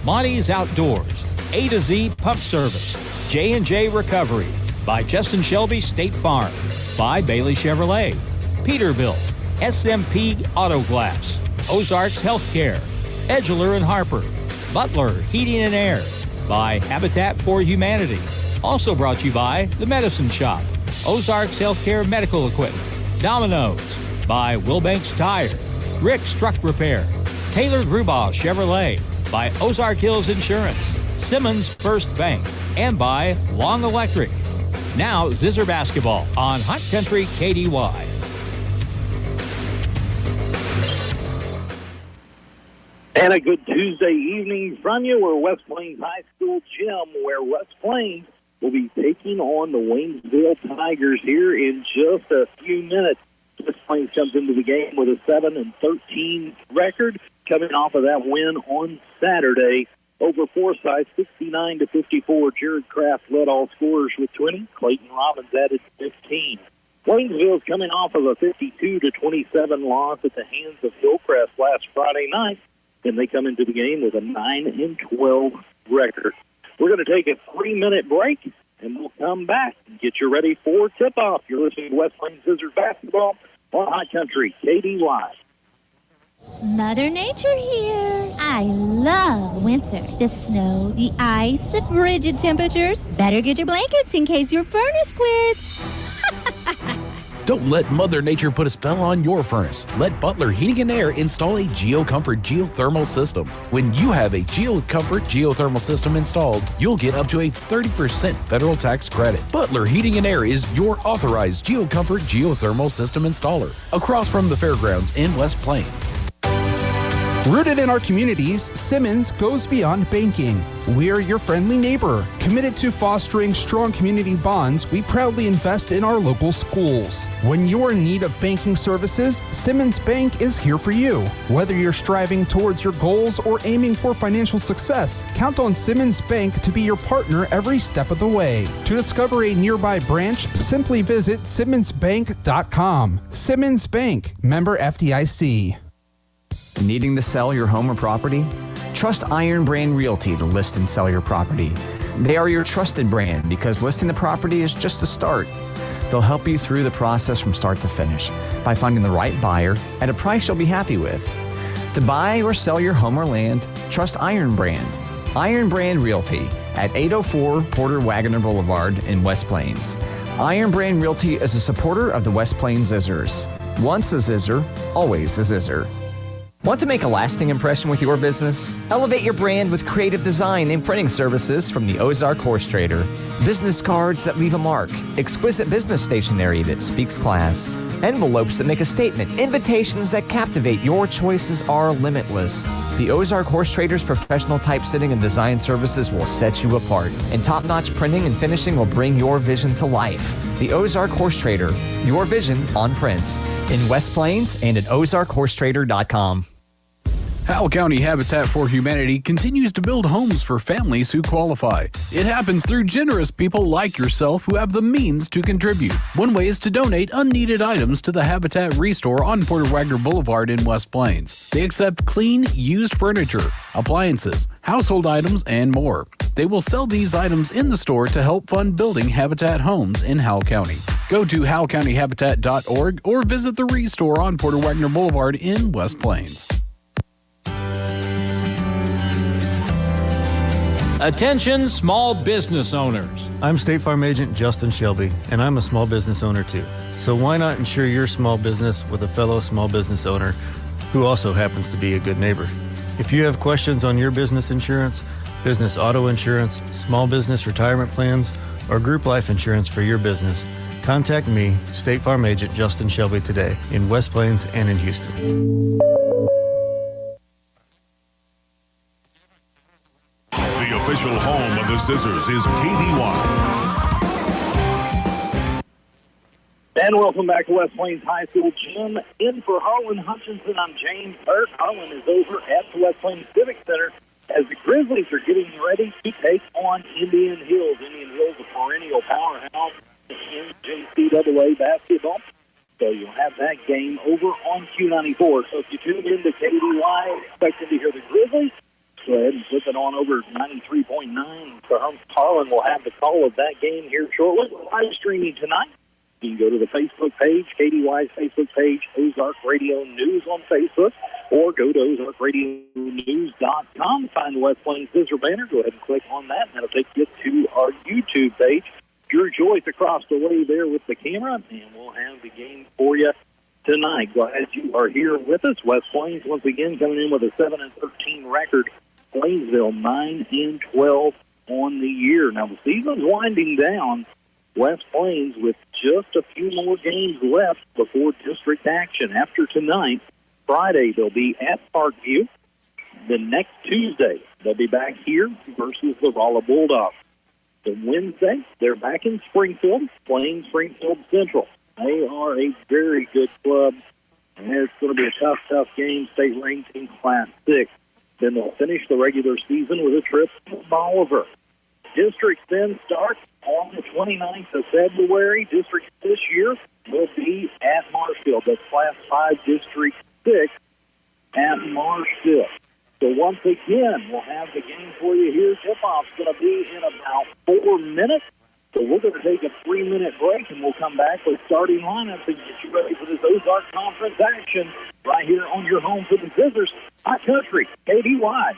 Monty's Outdoors, A to Z Pump Service, J&J Recovery, by Justin Shelby State Farm, by Bailey Chevrolet, Peterbilt, SMP Auto Glass, Ozarks Healthcare, Edgeler and Harper, Butler Heating and Air, by Habitat for Humanity. Also brought to you by The Medicine Shop, Ozarks Healthcare Medical Equipment, Domino's, by Wilbanks Tire, Rick's Truck Repair, Taylor Grubaugh Chevrolet, by Ozark Hills Insurance, Simmons First Bank, and by Long Electric. Now, Zizzer Basketball on Hot Country KDY. And a good Tuesday evening from you. We're West Plains High School gym, where West Plains will be taking on the Waynesville Tigers here in just a few minutes. West Plains comes into the game with a 7-13 record, coming off of that win on Saturday over Forsyth, 69-54. Jared Kraft led all scorers with 20. Clayton Robbins added 15. Waynesville's coming off of a 52-27 loss at the hands of Hillcrest last Friday night, and they come into the game with a 9-12 record. We're going to take a 3-minute break, and we'll come back and get you ready for tip-off. You're listening to West Plains Zizzers Basketball on Hot Country KDY. Mother Nature here. I love winter. The snow, the ice, the frigid temperatures. Better get your blankets in case your furnace quits. Don't let Mother Nature put a spell on your furnace. Let Butler Heating and Air install a GeoComfort geothermal system. When you have a GeoComfort geothermal system installed, you'll get up to a 30% federal tax credit. Butler Heating and Air is your authorized GeoComfort geothermal system installer, across from the fairgrounds in West Plains. Rooted in our communities, Simmons goes beyond banking. We're your friendly neighbor. Committed to fostering strong community bonds, we proudly invest in our local schools. When you're in need of banking services, Simmons Bank is here for you. Whether you're striving towards your goals or aiming for financial success, count on Simmons Bank to be your partner every step of the way. To discover a nearby branch, simply visit simmonsbank.com. Simmons Bank, member FDIC. Needing to sell your home or property? Trust Iron Brand Realty to list and sell your property. They are your trusted brand because listing the property is just the start. They'll help you through the process from start to finish by finding the right buyer at a price you'll be happy with. To buy or sell your home or land, trust Iron Brand. Iron Brand Realty at 804 Porter Wagoner Boulevard in West Plains. Iron Brand Realty is a supporter of the West Plains Zizzers. Once a Zizzer, always a Zizzer. Want to make a lasting impression with your business? Elevate your brand with creative design and printing services from the Ozark Horse Trader. Business cards that leave a mark, exquisite business stationery that speaks class, envelopes that make a statement, invitations that captivate. Your choices are limitless. The Ozark Horse Trader's professional typesetting and design services will set you apart, and top-notch printing and finishing will bring your vision to life. The Ozark Horse Trader, your vision on print. In West Plains and at ozarkhorsetrader.com. Howell County Habitat for Humanity continues to build homes for families who qualify. It happens through generous people like yourself who have the means to contribute. One way is to donate unneeded items to the Habitat Restore on Porter Wagoner Boulevard in West Plains. They accept clean, used furniture, appliances, household items, and more. They will sell these items in the store to help fund building Habitat homes in Howell County. Go to howellcountyhabitat.org or visit the Restore on Porter Wagoner Boulevard in West Plains. Attention small business owners. I'm State Farm Agent Justin Shelby, and I'm a small business owner too. So why not insure your small business with a fellow small business owner who also happens to be a good neighbor? If you have questions on your business insurance, business auto insurance, small business retirement plans, or group life insurance for your business, contact me, State Farm Agent Justin Shelby, today in West Plains and in Houston. The official home of the Zizzers is KDY. And welcome back to West Plains High School gym. In for Harlan Hutchinson, I'm James Burke. Harlan is over at the West Plains Civic Center as the Grizzlies are getting ready to take on Indian Hills. Indian Hills, a perennial powerhouse in JCAA basketball. So you'll have that game over on Q94. So if you tune in to KDY, expecting to hear the Grizzlies Go ahead and flip it on over 93.9. Harlan will have the call of that game here shortly. Live streaming tonight. You can go to the Facebook page, KDY's Facebook page, Ozark Radio News on Facebook, or go to ozarkradionews.com. Find the West Plains Scissor banner. Go ahead and click on that, and that'll take you to our YouTube page. Drew Joyce across the way there with the camera, and we'll have the game for you tonight. Glad you are here with us. West Plains once again coming in with a 7-13 record. Waynesville 9-12 on the year. Now the season's winding down. West Plains with just a few more games left before district action. After tonight, Friday, they'll be at Parkview. The next Tuesday, they'll be back here versus the Rolla Bulldogs. The Wednesday, they're back in Springfield, playing Springfield Central. They are a very good club, and it's going to be a tough game, state ranked in Class 6. Then they'll finish the regular season with a trip to Bolivar. Districts then start on the 29th of February. District this year will be at Marshfield. That's Class 5 District 6 at Marshfield. So once again, we'll have the game for you here. Tip-off's going to be in about 4 minutes. So we're going to take a 3-minute break, and we'll come back with starting lineups and get you ready for this Ozark Conference action right here on your home for the Zizzers. Hot Country, KDY.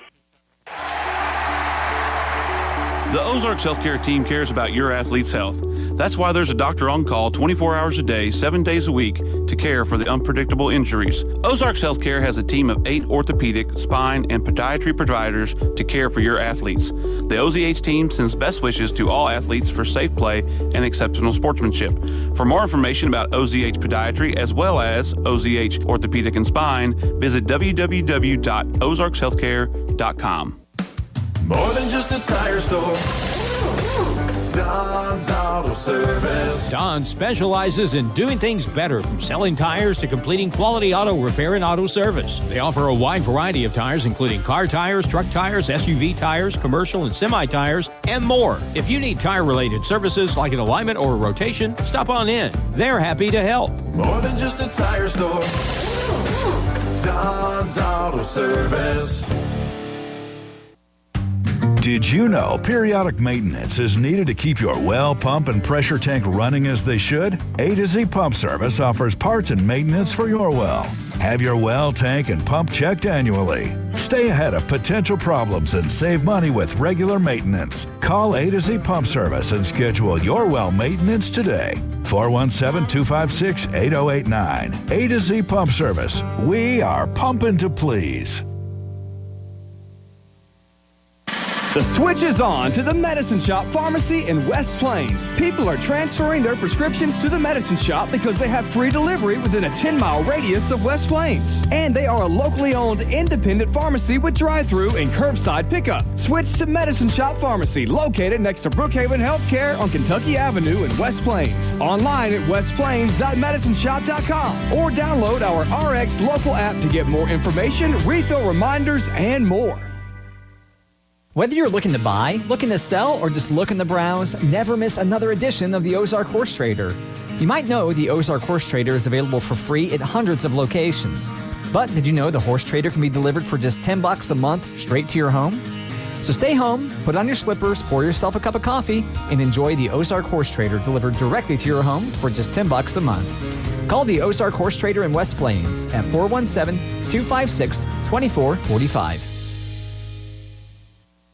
The Ozarks Healthcare team cares about your athlete's health. That's why there's a doctor on call 24 hours a day, 7 days a week to care for the unpredictable injuries. Ozarks Healthcare has a team of 8 orthopedic, spine, and podiatry providers to care for your athletes. The OZH team sends best wishes to all athletes for safe play and exceptional sportsmanship. For more information about OZH Podiatry as well as OZH Orthopedic and Spine, visit www.ozarkshealthcare.com. More than just a tire store. Don's Auto Service. Don specializes in doing things better, from selling tires to completing quality auto repair and auto service. They offer a wide variety of tires, including car tires, truck tires, SUV tires, commercial and semi tires, and more. If you need tire-related services like an alignment or a rotation, stop on in. They're happy to help. More than just a tire store. Don's Auto Service. Did you know periodic maintenance is needed to keep your well, pump, and pressure tank running as they should? A to Z Pump Service offers parts and maintenance for your well. Have your well, tank, and pump checked annually. Stay ahead of potential problems and save money with regular maintenance. Call A to Z Pump Service and schedule your well maintenance today. 417-256-8089. A to Z Pump Service. We are pumping to please. The switch is on to the Medicine Shop Pharmacy in West Plains. People are transferring their prescriptions to the Medicine Shop because they have free delivery within a 10-mile radius of West Plains. And they are a locally owned independent pharmacy with drive-through and curbside pickup. Switch to Medicine Shop Pharmacy, located next to Brookhaven Healthcare on Kentucky Avenue in West Plains. Online at westplains.medicineshop.com or download our RX local app to get more information, refill reminders, and more. Whether you're looking to buy, looking to sell, or just looking to browse, never miss another edition of the Ozark Horse Trader. You might know the Ozark Horse Trader is available for free at hundreds of locations. But did you know the Horse Trader can be delivered for just $10 a month straight to your home? So stay home, put on your slippers, pour yourself a cup of coffee, and enjoy the Ozark Horse Trader delivered directly to your home for just $10 a month. Call the Ozark Horse Trader in West Plains at 417-256-2445.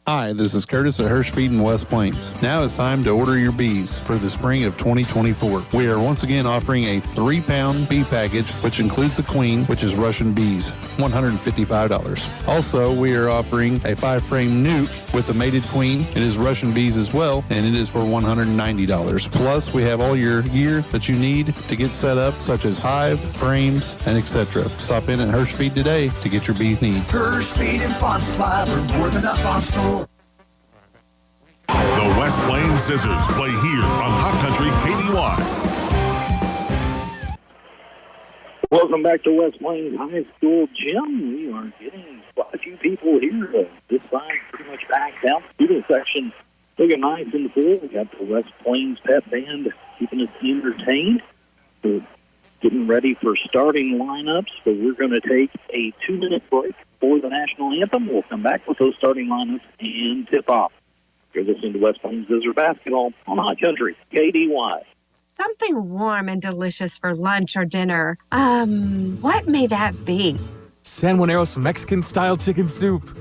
Hi, this is Curtis at Hirsch Feed in West Plains. Now it's time to order your bees for the spring of 2024. We are once again offering a 3-pound bee package, which includes the queen, which is Russian bees, $155. Also, we are offering a 5-frame nuke with the mated queen. It is Russian bees as well, and it is for $190. Plus, we have all your gear that you need to get set up, such as hive, frames, and etc. Stop in at Hirsch Feed today to get your bee needs. Hirsch Feed and Farm Supply, we're more than a farm store. The West Plains Scissors play here on Hot Country KDY. Welcome back to West Plains High School Gym. We are getting quite a few people here. This side pretty much backed out. Student section looking nice and full. We got the West Plains Pep Band keeping us entertained. We're getting ready for starting lineups, so we're going to take a 2-minute break. for the national anthem. We'll come back with those starting lineups and tip-off. You're listening to West Plains Zizzers basketball on Hot Country, KDY. Something warm and delicious for lunch or dinner. What may that be? San Juanero's Mexican-style chicken soup.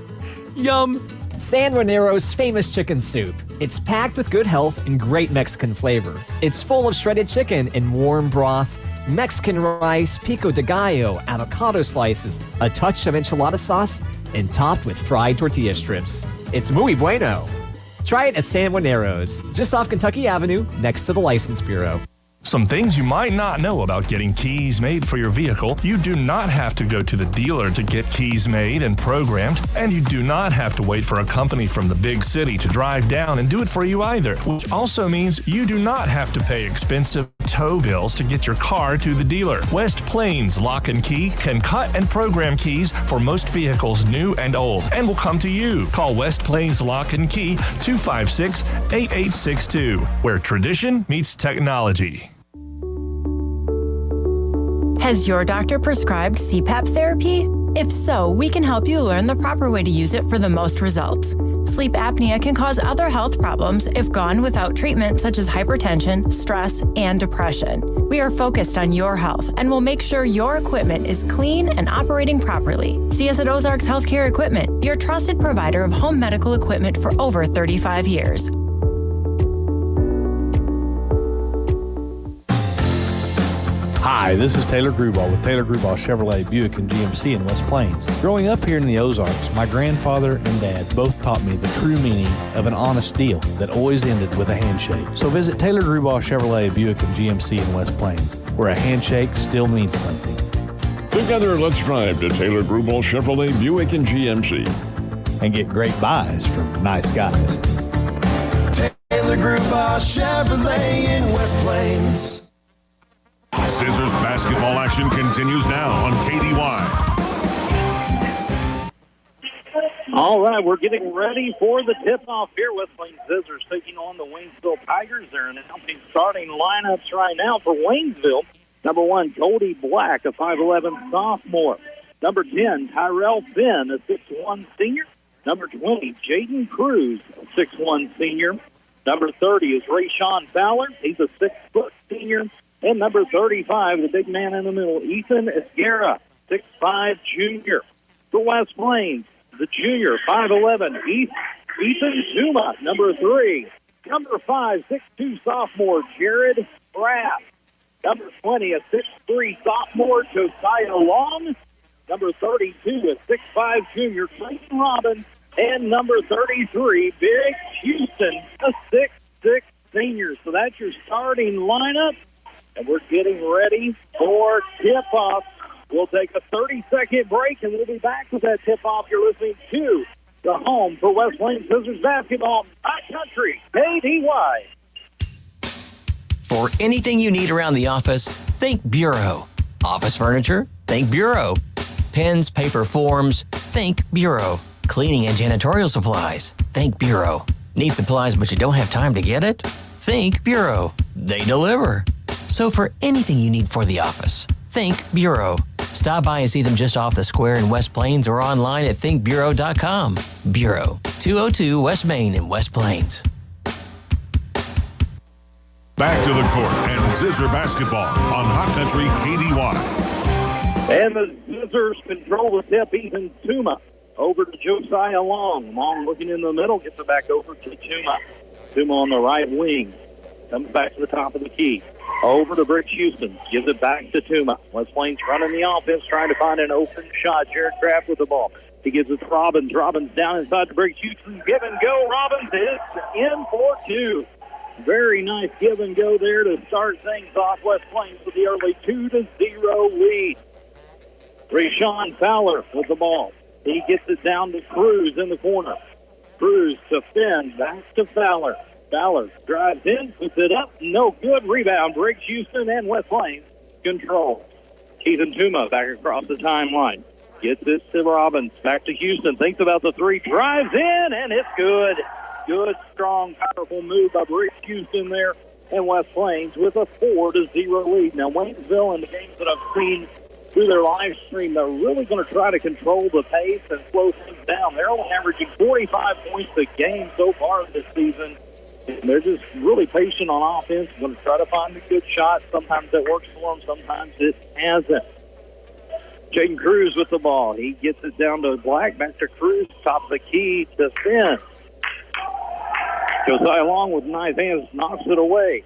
Yum! San Juanero's famous chicken soup. It's packed with good health and great Mexican flavor. It's full of shredded chicken in warm broth, Mexican rice, pico de gallo, avocado slices, a touch of enchilada sauce, and topped with fried tortilla strips. It's muy bueno. Try it at San Juanero's, just off Kentucky Avenue, next to the License Bureau. Some things you might not know about getting keys made for your vehicle. You do not have to go to the dealer to get keys made and programmed, and you do not have to wait for a company from the big city to drive down and do it for you either, which also means you do not have to pay expensive tow bills to get your car to the dealer. West Plains Lock and Key can cut and program keys for most vehicles new and old and will come to you. Call West Plains Lock and Key 256-8862, where tradition meets technology. Has your doctor prescribed CPAP therapy? If so, we can help you learn the proper way to use it for the most results. Sleep apnea can cause other health problems if gone without treatment, such as hypertension, stress, and depression. We are focused on your health and will make sure your equipment is clean and operating properly. See us at Ozarks Healthcare Equipment, your trusted provider of home medical equipment for over 35 years. Hi, this is Taylor Gruball with Taylor Gruball Chevrolet Buick and GMC in West Plains. Growing up here in the Ozarks, my grandfather and dad both taught me the true meaning of an honest deal that always ended with a handshake. So visit Taylor Gruball Chevrolet Buick and GMC in West Plains, where a handshake still means something. Together, let's drive to Taylor Gruball Chevrolet Buick and GMC. And get great buys from nice guys. Taylor Gruball Chevrolet in West Plains. Zizzers basketball action continues now on KDY. All right, we're getting ready for the tip-off here. West Plains Zizzers taking on the Waynesville Tigers. They're announcing starting lineups right now for Waynesville. Number 1, Cody Black, a 5'11 sophomore. Number 10, Tyrell Finn, a 6'1 senior. Number 20, Jaden Cruz, a 6'1 senior. Number 30 is Rayshawn Fowler. He's a 6-foot senior. And number 35, the big man in the middle, Ethan Esguerra, 6'5 junior. For West Plains, the junior, 5'11, Ethan Zuma, number 3. Number 5, 6'2 sophomore, Jared Braff. Number 20, a 6'3 sophomore, Josiah Long. Number 32, a 6'5 junior, Clayton Robbins. And number 33, Big Houston, a 6'6 senior. So that's your starting lineup. And we're getting ready for tip-off. We'll take a 30-second break, and we'll be back with that tip-off. You're listening to the home for West Plains Zizzers basketball, Hot Country, KDY. For anything you need around the office, think Bureau. Office furniture? Think Bureau. Pens, paper, forms? Think Bureau. Cleaning and janitorial supplies? Think Bureau. Need supplies but you don't have time to get it? Think Bureau. They deliver. So for anything you need for the office, think Bureau. Stop by and see them just off the square in West Plains or online at thinkbureau.com. Bureau, 202 West Main in West Plains. Back to the court and Zizzer basketball on Hot Country KDY. And the Zizzers control the tip. Ethan Tuma over to Josiah Long. Long looking in the middle, gets it back over to Tuma. Tuma on the right wing. Comes back to the top of the key. Over to Brick Houston. Gives it back to Tuma. West Plains running the offense, trying to find an open shot. Jared Kraft with the ball. He gives it to Robbins. Robbins down inside to Brick Houston. Give and go. Robbins is in for 2. Very nice give and go there to start things off. West Plains with the early 2-0 lead. Rayshawn Fowler with the ball. He gets it down to Cruz in the corner. Cruz to Finn. Back to Fowler. Fowler drives in, puts it up, no good. Rebound, breaks Houston and West Plains control. Ethan Tuma back across the timeline. Gets this to Robbins, back to Houston, thinks about the 3, drives in, and it's good. Good, strong, powerful move by Brick Houston there. And West Plains with a 4-0 lead. Now, Waynesville, in the games that I've seen through their live stream, they're really going to try to control the pace and slow things down. They're only averaging 45 points a game so far this season. And they're just really patient on offense. Going to try to find a good shot. Sometimes it works for them. Sometimes it hasn't. Jaden Cruz with the ball. He gets it down to Black. Back to Cruz. Top of the key to Finn. Josiah Long with nice hands. Knocks it away.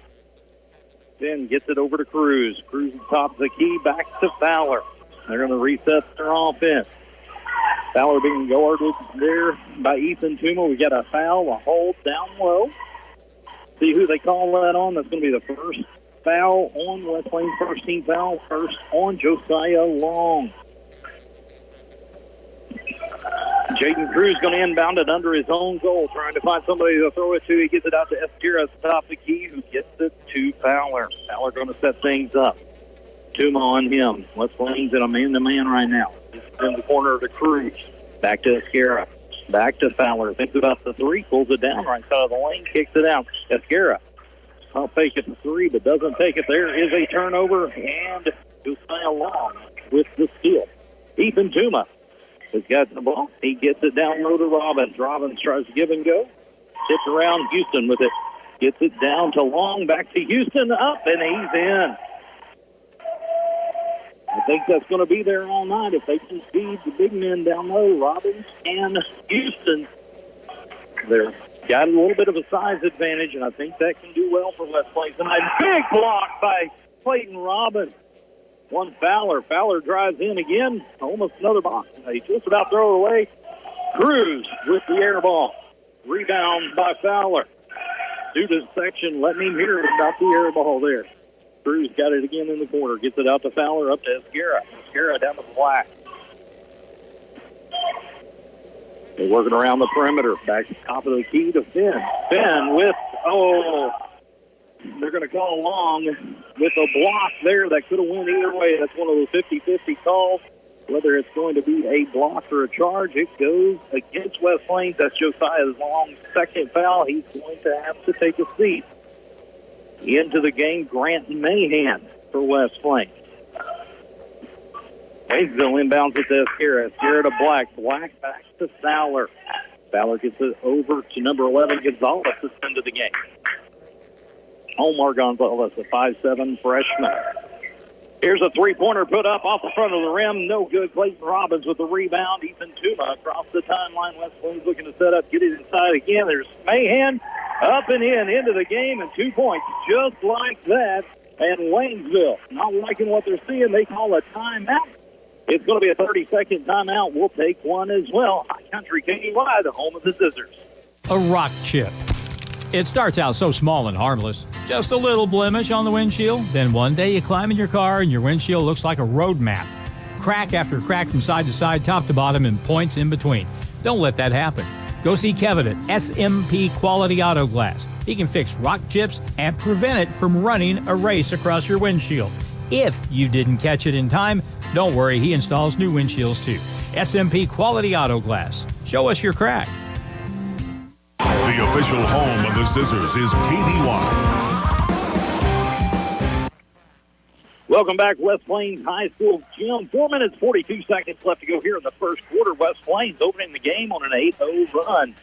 Finn gets it over to Cruz. Cruz at the top of the key. Back to Fowler. They're going to reset their offense. Fowler being guarded there by Ethan Tuma. We got a foul, a hold down low. See who they call that on. That's going to be the first foul on West Plains. First team foul. First on Josiah Long. Jaden Cruz going to inbound it under his own goal, trying to find somebody to throw it to. He gets it out to Esquera at the top of the key, who gets it to Fowler. Fowler going to set things up. Tuma on him. West Plains in a man-to-man right now. In the corner to Cruz. Back to Esquera. Back to Fowler. Thinks about the three. Pulls it down right side of the lane. Kicks it out. Esquera. I'll take it to three, but doesn't take it. There is a turnover. And Josiah Long with the steal. Ethan Tuma has got the ball. He gets it down low to Robbins. Robbins tries to give and go. Sits around Houston with it. Gets it down to Long. Back to Houston. Up, and he's in. I think that's going to be there all night if they can feed the big men down low, Robbins and Houston. They've got a little bit of a size advantage, and I think that can do well for West Plains tonight. Big block by Clayton Robbins. One Fowler. Fowler drives in again. Almost another box. He just about throw it away. Cruz with the air ball. Rebound by Fowler. Student section letting him hear about the air ball there. Cruz got it again in the corner. Gets it out to Fowler, up to Esquera. Esquera down to Black. They're working around the perimeter. Back to the top of the key to Finn. Finn with, they're going to call Long with a block there that could have went either way. That's one of those 50-50 calls. Whether it's going to be a block or a charge, it goes against West Plains. That's Josiah Long's second foul. He's going to have to take a seat. Into the game, Grant Mahan for West Plains. Waynesville inbounds it to Esquera. Esquera to Black. Black back to Fowler. Fowler gets it over to number 11, Gonzalez, that's into the game. Omar Gonzalez, a 5'7" freshman. Here's a three-pointer put up off the front of the rim. No good. Clayton Robbins with the rebound. Ethan Tuma across the timeline. West Plains looking to set up, get it inside again. There's Mahan up and in into the game, and 2 points just like that. And Waynesville not liking what they're seeing. They call a timeout. It's going to be a 30-second timeout. We'll take one as well. High Country KY, the home of the Zizzers. A rock chip. It starts out so small and harmless. Just a little blemish on the windshield. Then one day you climb in your car and your windshield looks like a road map. Crack after crack from side to side, top to bottom, and points in between. Don't let that happen. Go see Kevin at SMP Quality Auto Glass. He can fix rock chips and prevent it from running a race across your windshield. If you didn't catch it in time, don't worry, he installs new windshields too. SMP Quality Auto Glass. Show us your crack. The official home of the Zizzers is KDY. Welcome back, West Plains High School Gym. 4 minutes, 42 seconds left to go here in the first quarter. West Plains opening the game on an 8-0 run.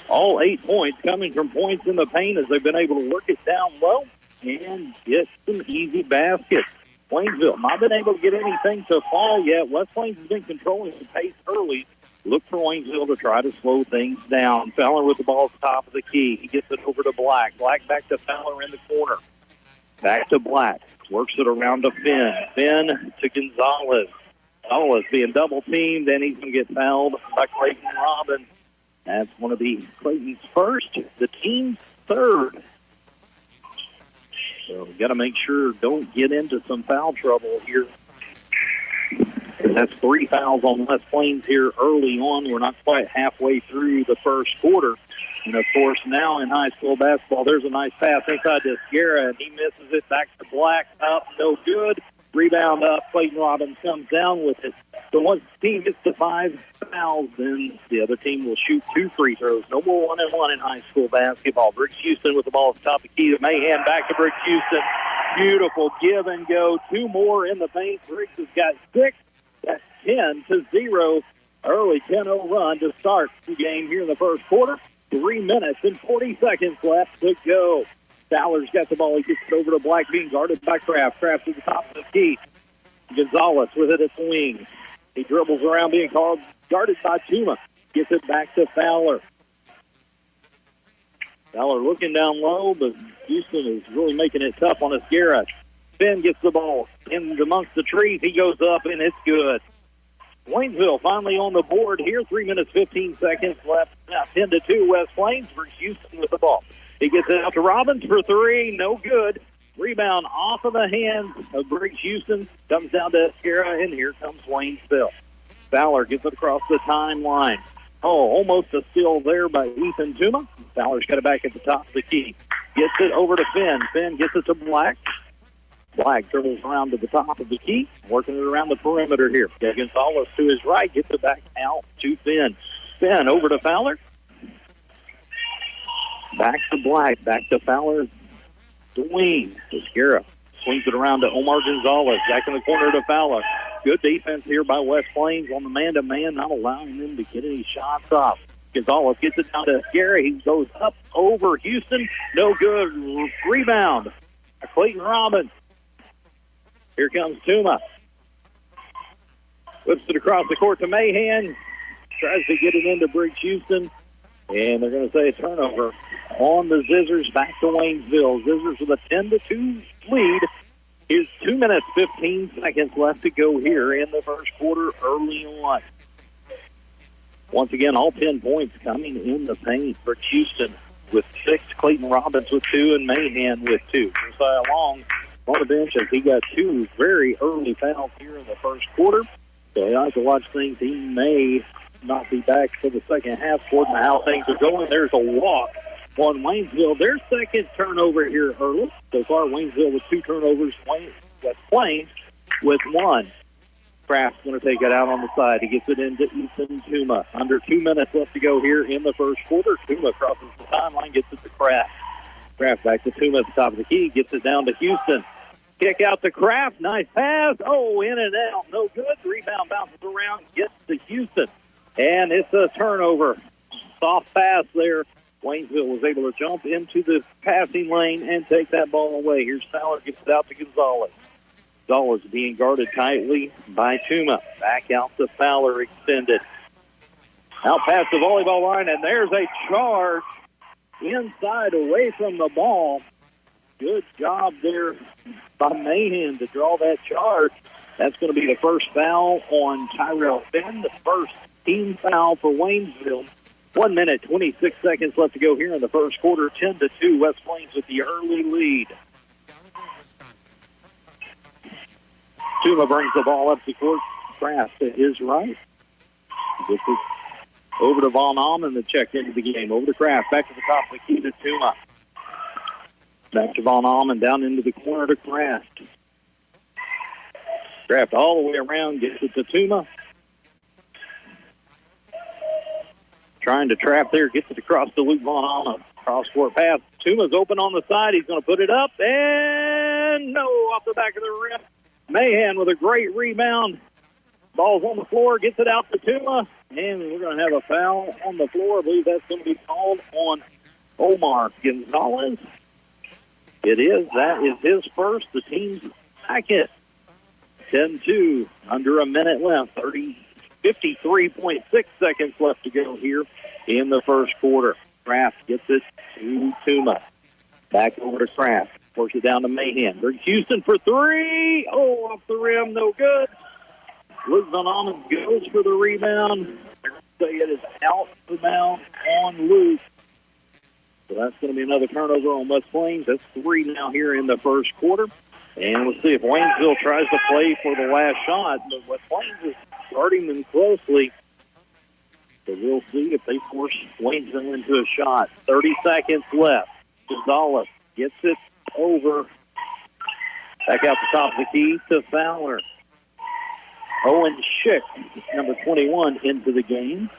All 8 points coming from points in the paint as they've been able to work it down low and get some easy baskets. Waynesville not been able to get anything to fall yet. West Plains has been controlling the pace early. Look for Waynesville to try to slow things down. Fowler with the ball at the top of the key. He gets it over to Black. Black back to Fowler in the corner. Back to Black. Works it around to Finn. Finn to Gonzalez. Gonzalez being double teamed, then he's going to get fouled by Clayton Robbins. That's one of the Clayton's first, the team's third. So we've got to make sure don't get into some foul trouble here. That's 3 fouls on West Plains here early on. We're not quite halfway through the first quarter. And, of course, now in high school basketball, there's a nice pass inside to Esquera, and he misses it back to Black. Up, no good. Rebound up. Clayton Robbins comes down with it. So once the team gets to 5 fouls, then the other team will shoot 2 free throws. No more 1-and-1 in high school basketball. Brooks Houston with the ball at the top of the key to Mahan. Back to Brooks Houston. Beautiful give and go. 2 more in the paint. Brooks has got 6. That's 10-0. Early 10-0 run to start the game here in the first quarter. 3 minutes and 40 seconds left to go. Fowler's got the ball. He gets it over to Black, being guarded by Kraft. Kraft to the top of the key. Gonzalez with it at the wing. He dribbles around, being guarded by Tuma. Gets it back to Fowler. Fowler looking down low, but Houston is really making it tough on Esguerra. Finn gets the ball in amongst the trees. He goes up, and it's good. Waynesville finally on the board here. 3 minutes, 15 seconds left. Now 10-2 West Plains for Houston with the ball. He gets it out to Robbins for three. No good. Rebound off of the hands of Briggs Houston. Comes down to Esguerra, and here comes Waynesville. Fowler gets it across the timeline. Oh, almost a steal there by Ethan Tuma. Fowler's got it back at the top of the key. Gets it over to Finn. Finn gets it to Black. Black dribbles around to the top of the key, working it around the perimeter here. Gonzalez to his right, gets it back out to Finn. Finn over to Fowler. Back to Black, back to Fowler. Swing. Esguerra swings it around to Omar Gonzalez. Back in the corner to Fowler. Good defense here by West Plains on the man-to-man, not allowing them to get any shots off. Gonzalez gets it down to Esguerra. He goes up over Houston. No good. Rebound. Clayton Robbins. Here comes Tuma. Whips it across the court to Mahan. Tries to get it into Briggs Houston. And they're going to say a turnover on the Zizzers. Back to Waynesville. Zizzers with a 10-2 lead. Here's 2 minutes, 15 seconds left to go here in the first quarter early on. Once again, all 10 points coming in the paint for Houston with 6. Clayton Robbins with 2 and Mahan with 2. Josiah Long on the bench as he got 2 very early fouls here in the first quarter. So you have to watch things. He may not be back for the second half according to how things are going. There's a walk on Waynesville. Their second turnover here early. So far, Waynesville with 2 turnovers. West Plains with 1. Kraft's going to take it out on the side. He gets it into Ethan Tuma. Under 2 minutes left to go here in the first quarter. Tuma crosses the timeline, gets it to Kraft. Kraft back to Tuma at the top of the key, gets it down to Houston. Kick out to Kraft. Nice pass. Oh, in and out. No good. Rebound bounces around, gets to Houston. And it's a turnover. Soft pass there. Waynesville was able to jump into the passing lane and take that ball away. Here's Fowler, gets it out to Gonzalez. Gonzalez being guarded tightly by Tuma. Back out to Fowler, extended. Out past the volleyball line, and there's a charge inside away from the ball. Good job there by Mahan to draw that charge. That's going to be the first foul on Tyrell Finn, the first team foul for Waynesville. 1 minute, 26 seconds left to go here in the first quarter. 10-2, West Plains with the early lead. Tuma brings the ball up the court. Kraft to his right. Gets it over to Von Alman to check into the game. Over to Kraft. Back to the top of the key to Tuma. Back to Von Alman. Down into the corner to Kraft. Kraft all the way around. Gets it to Tuma. Trying to trap there. Gets it across to Luke Von Alman. Cross-court pass. Tuma's open on the side. He's going to put it up. And no, off the back of the rim. Mahan with a great rebound. Ball's on the floor. Gets it out to Tuma. And we're going to have a foul on the floor. I believe that's going to be called on Omar Gonzalez. It is. That is his first. The team's second. 10-2. Under a minute left. 53.6 seconds left to go here in the first quarter. Kraft gets it to Tuma. Back over to Kraft. Works it down to Mahan. Brings Houston for three. Oh, off the rim. No good. Luke Von Alman goes for the rebound. They're going to say it is out of bounds on Luke. So that's going to be another turnover on West Plains. That's 3 now here in the first quarter. And we'll see if Waynesville tries to play for the last shot. But West Plains is guarding them closely. So we'll see if they force Waynesville into a shot. 30 seconds left. Gonzalez gets it over. Back out the top of the key to Fowler. Owen Schick, number 21, into the game.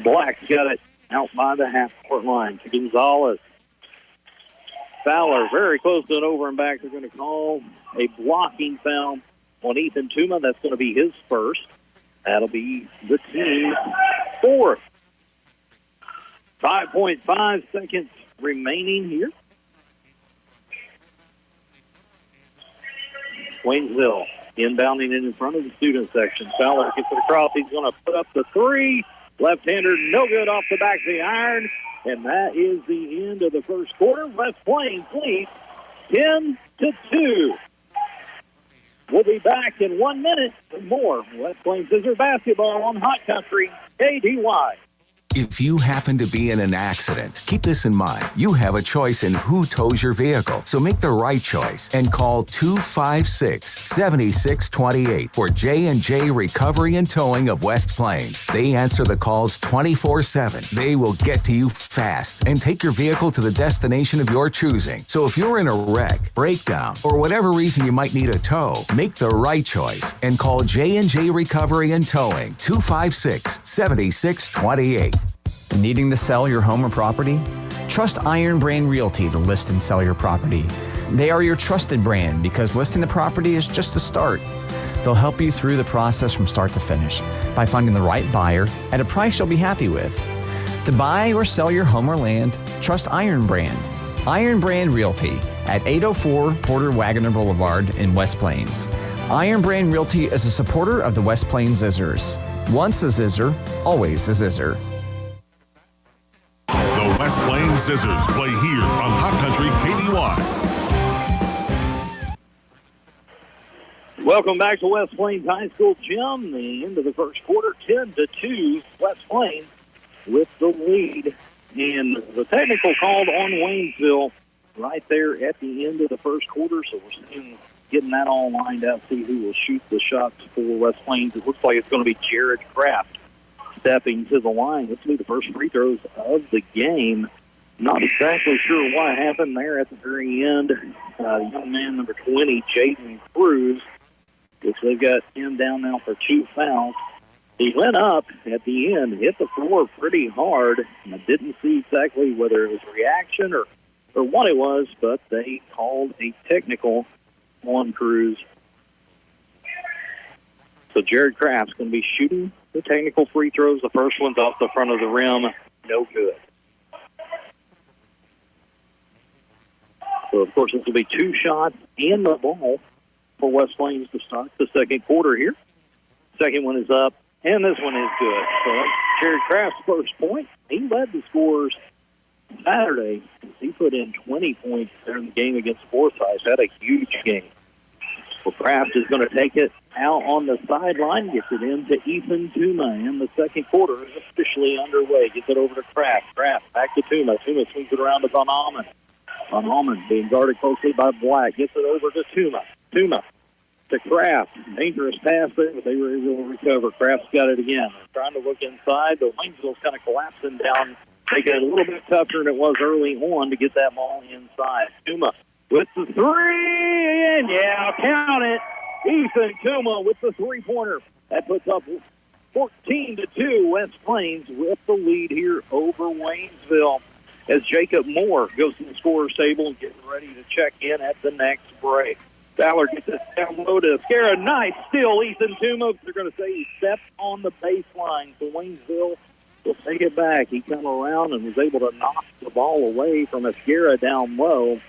Black's got it out by the half-court line to Gonzalez. Fowler very close to an over and back. They're going to call a blocking foul on Ethan Tuma. That's going to be his first. That'll be the team fourth. 5.5 seconds remaining here. Waynesville inbounding in front of the student section. Fowler gets it across. He's going to put up the three. Left-hander, no good off the back of the iron. And that is the end of the first quarter. West Plains leads 10-2. We'll be back in 1 minute for more West Plains Zizzers basketball on Hot Country KDY. If you happen to be in an accident, keep this in mind. You have a choice in who tows your vehicle, so make the right choice and call 256-7628 for J&J Recovery and Towing of West Plains. They answer the calls 24/7. They will get to you fast and take your vehicle to the destination of your choosing. So if you're in a wreck, breakdown, or whatever reason you might need a tow, make the right choice and call J&J Recovery and Towing 256-7628. Needing to sell your home or property? Trust Iron Brand Realty to list and sell your property. They are your trusted brand because listing the property is just the start. They'll help you through the process from start to finish by finding the right buyer at a price you'll be happy with. To buy or sell your home or land, trust Iron Brand. Iron Brand Realty at 804 Porter Wagoner Boulevard in West Plains. Iron Brand Realty is a supporter of the West Plains Zizzers. Once a Zizzer, always a Zizzer. The West Plains Zizzers play here on Hot Country KDY. Welcome back to West Plains High School Gym. The end of the first quarter, 10-2. West Plains with the lead. And the technical called on Waynesville right there at the end of the first quarter. So we're seeing, getting that all lined up, see who will shoot the shots for West Plains. It looks like it's going to be Jared Kraft stepping to the line. This will be the first free throws of the game. Not exactly sure what happened there at the very end. The young man, number 20, Jaden Cruz, which they've got him down now for 2 fouls. He went up at the end, hit the floor pretty hard. I didn't see exactly whether it was a reaction or what it was, but they called a technical on Cruz. So Jared Kraft's going to be shooting the technical free throws. The first one's off the front of the rim. No good. So, of course, this will be 2 shots and the ball for West Plains to start the second quarter here. Second one is up, and this one is good. So that's Jared Kraft's first point. He led the scorers Saturday. He put in 20 points during the game against Forsyth. Had a huge game. Well, Kraft is going to take it out on the sideline, gets it into Ethan Tuma, and the second quarter is officially underway. Gets it over to Kraft. Kraft back to Tuma. Tuma swings it around to Von Allman. Von Allman being guarded closely by Black. Gets it over to Tuma. Tuma to Kraft. Dangerous pass there, but they were able to recover. Kraft's got it again. They're trying to look inside, but Waynesville's kind of collapsing down, making it a little bit tougher than it was early on to get that ball inside. Tuma with the three, and yeah, count it. Ethan Tuma with the three-pointer. That puts up 14-2. West Plains with the lead here over Waynesville as Jacob Moore goes to the scorer's table and getting ready to check in at the next break. Fowler gets it down low to Escara. Nice steal, Ethan Tuma. They're going to say he stepped on the baseline. So Waynesville will take it back. He came around and was able to knock the ball away from Escara down low,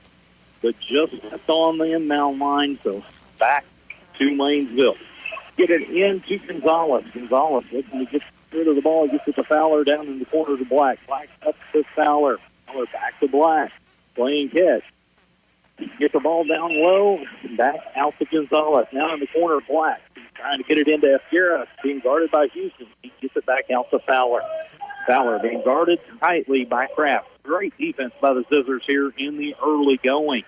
but just stepped on the inbound line. So back to Waynesville. Get it into Gonzalez. Gonzalez looking to get rid of the ball. Gets it to Fowler down in the corner to Black. Black up to Fowler. Fowler back to Black. Playing catch. Get the ball down low. Back out to Gonzalez. Now in the corner, Black. He's trying to get it into Escara. Being guarded by Houston. He gets it back out to Fowler. Fowler being guarded tightly by Kraft. Great defense by the Zizzers here in the early going.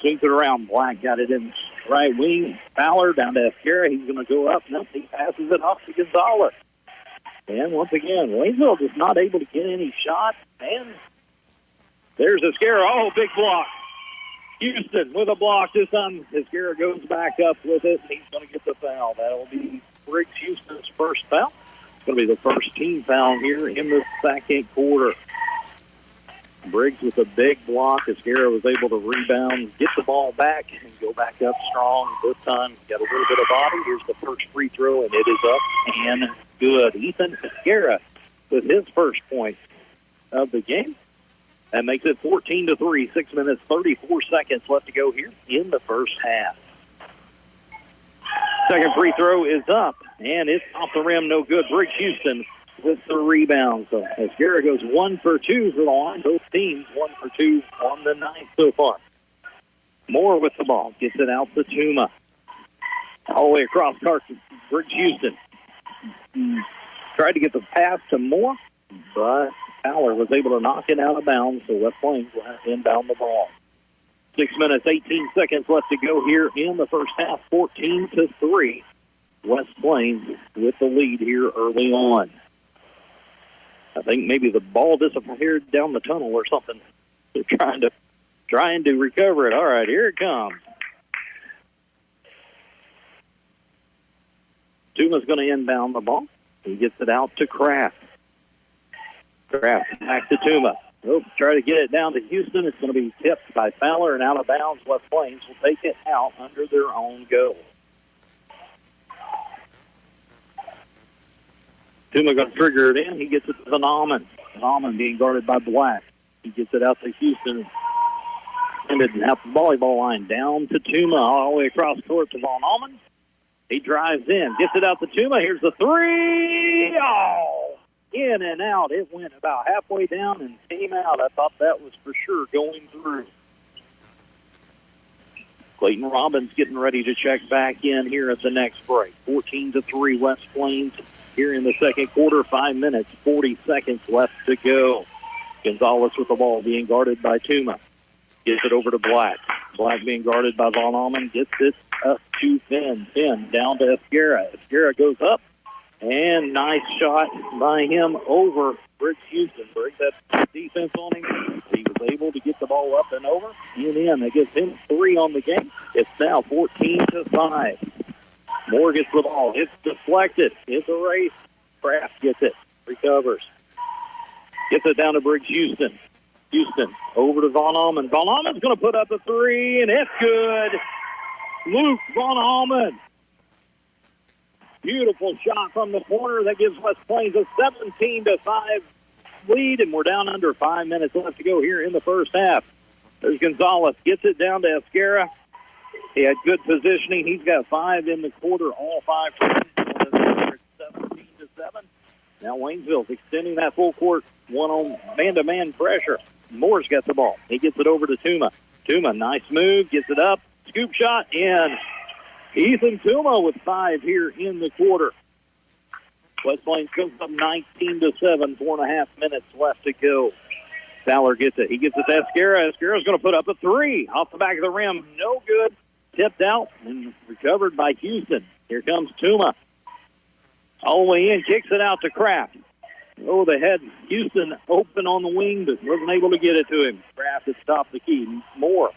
Swings it around. Black got it in right wing. Fowler down to Escara. He's going to go up. No, he passes it off to Gonzalez. And once again, Waynesville just not able to get any shots. And there's Escara. Oh, big block. Houston with a block. This time Escara goes back up with it, and he's going to get the foul. That'll be Briggs Houston's first foul. It's going to be the first team foul here in the second quarter. Briggs with a big block. Esguerra was able to rebound, get the ball back, and go back up strong. This time, got a little bit of body. Here's the first free throw, and it is up and good. Ethan Esguerra with his first point of the game. That makes it 14-3, 6 minutes, 34 seconds left to go here in the first half. Second free throw is up, and it's off the rim, no good. Briggs Houston with the rebound. So Esguerra goes 1 for 2 for the line. Both teams 1 for 2 on the night so far. Moore with the ball, gets it out to Tuma. All the way across Carson. Briggs Houston tried to get the pass to Moore, but Fowler was able to knock it out of bounds, so West Plains will have to inbound the ball. 6 minutes, 18 seconds left to go here in the first half, 14-3. West Plains with the lead here early on. I think maybe the ball disappeared down the tunnel or something. They're trying to recover it. All right, here it comes. Tuma's going to inbound the ball. He gets it out to Kraft. Kraft back to Tuma. Try to get it down to Houston. It's going to be tipped by Fowler and out of bounds. West Plains will take it out under their own goal. Tuma going to trigger it in. He gets it to Van Almen. Van Almen being guarded by Black. He gets it out to Houston. Ended at the volleyball line. Down to Tuma all the way across court to Van Almen. He drives in. Gets it out to Tuma. Here's the three. Oh! In and out. It went about halfway down and came out. I thought that was for sure going through. Clayton Robbins getting ready to check back in here at the next break. 14-3 West Plains here in the second quarter. 5 minutes, 40 seconds left to go. Gonzalez with the ball being guarded by Tuma. Gets it over to Black. Black being guarded by Van Almen. Gets it up to Finn. Finn down to Esguerra. Esguerra goes up. And nice shot by him over Briggs Houston. Briggs had defense on him. He was able to get the ball up and over and in. That gives him 3 on the game. It's now 14-5. Moore gets the ball. It's deflected. It's a race. Kraft gets it. Recovers. Gets it down to Briggs Houston. Houston over to Van Almen. Van Almen's going to put up a 3, and it's good. Luke Van Almen. Beautiful shot from the corner. That gives West Plains a 17-5 lead, and we're down under 5 minutes left to go here in the first half. There's Gonzalez. Gets it down to Esguerra. He had good positioning. He's got 5 in the quarter, all 5 for him. 17-7. Now Waynesville's extending that full court one-on man-to-man pressure. Moore's got the ball. He gets it over to Tuma. Tuma, nice move. Gets it up. Scoop shot in. Ethan Tuma with 5 here in the quarter. West Plains comes up 19-7, 4.5 minutes left to go. Fowler gets it. He gets it to Esguerra. Esguerra's going to put up a 3 off the back of the rim. No good. Tipped out and recovered by Houston. Here comes Tuma. All the way in, kicks it out to Kraft. Oh, they had Houston open on the wing, but wasn't able to get it to him. Kraft has stopped the key. Moore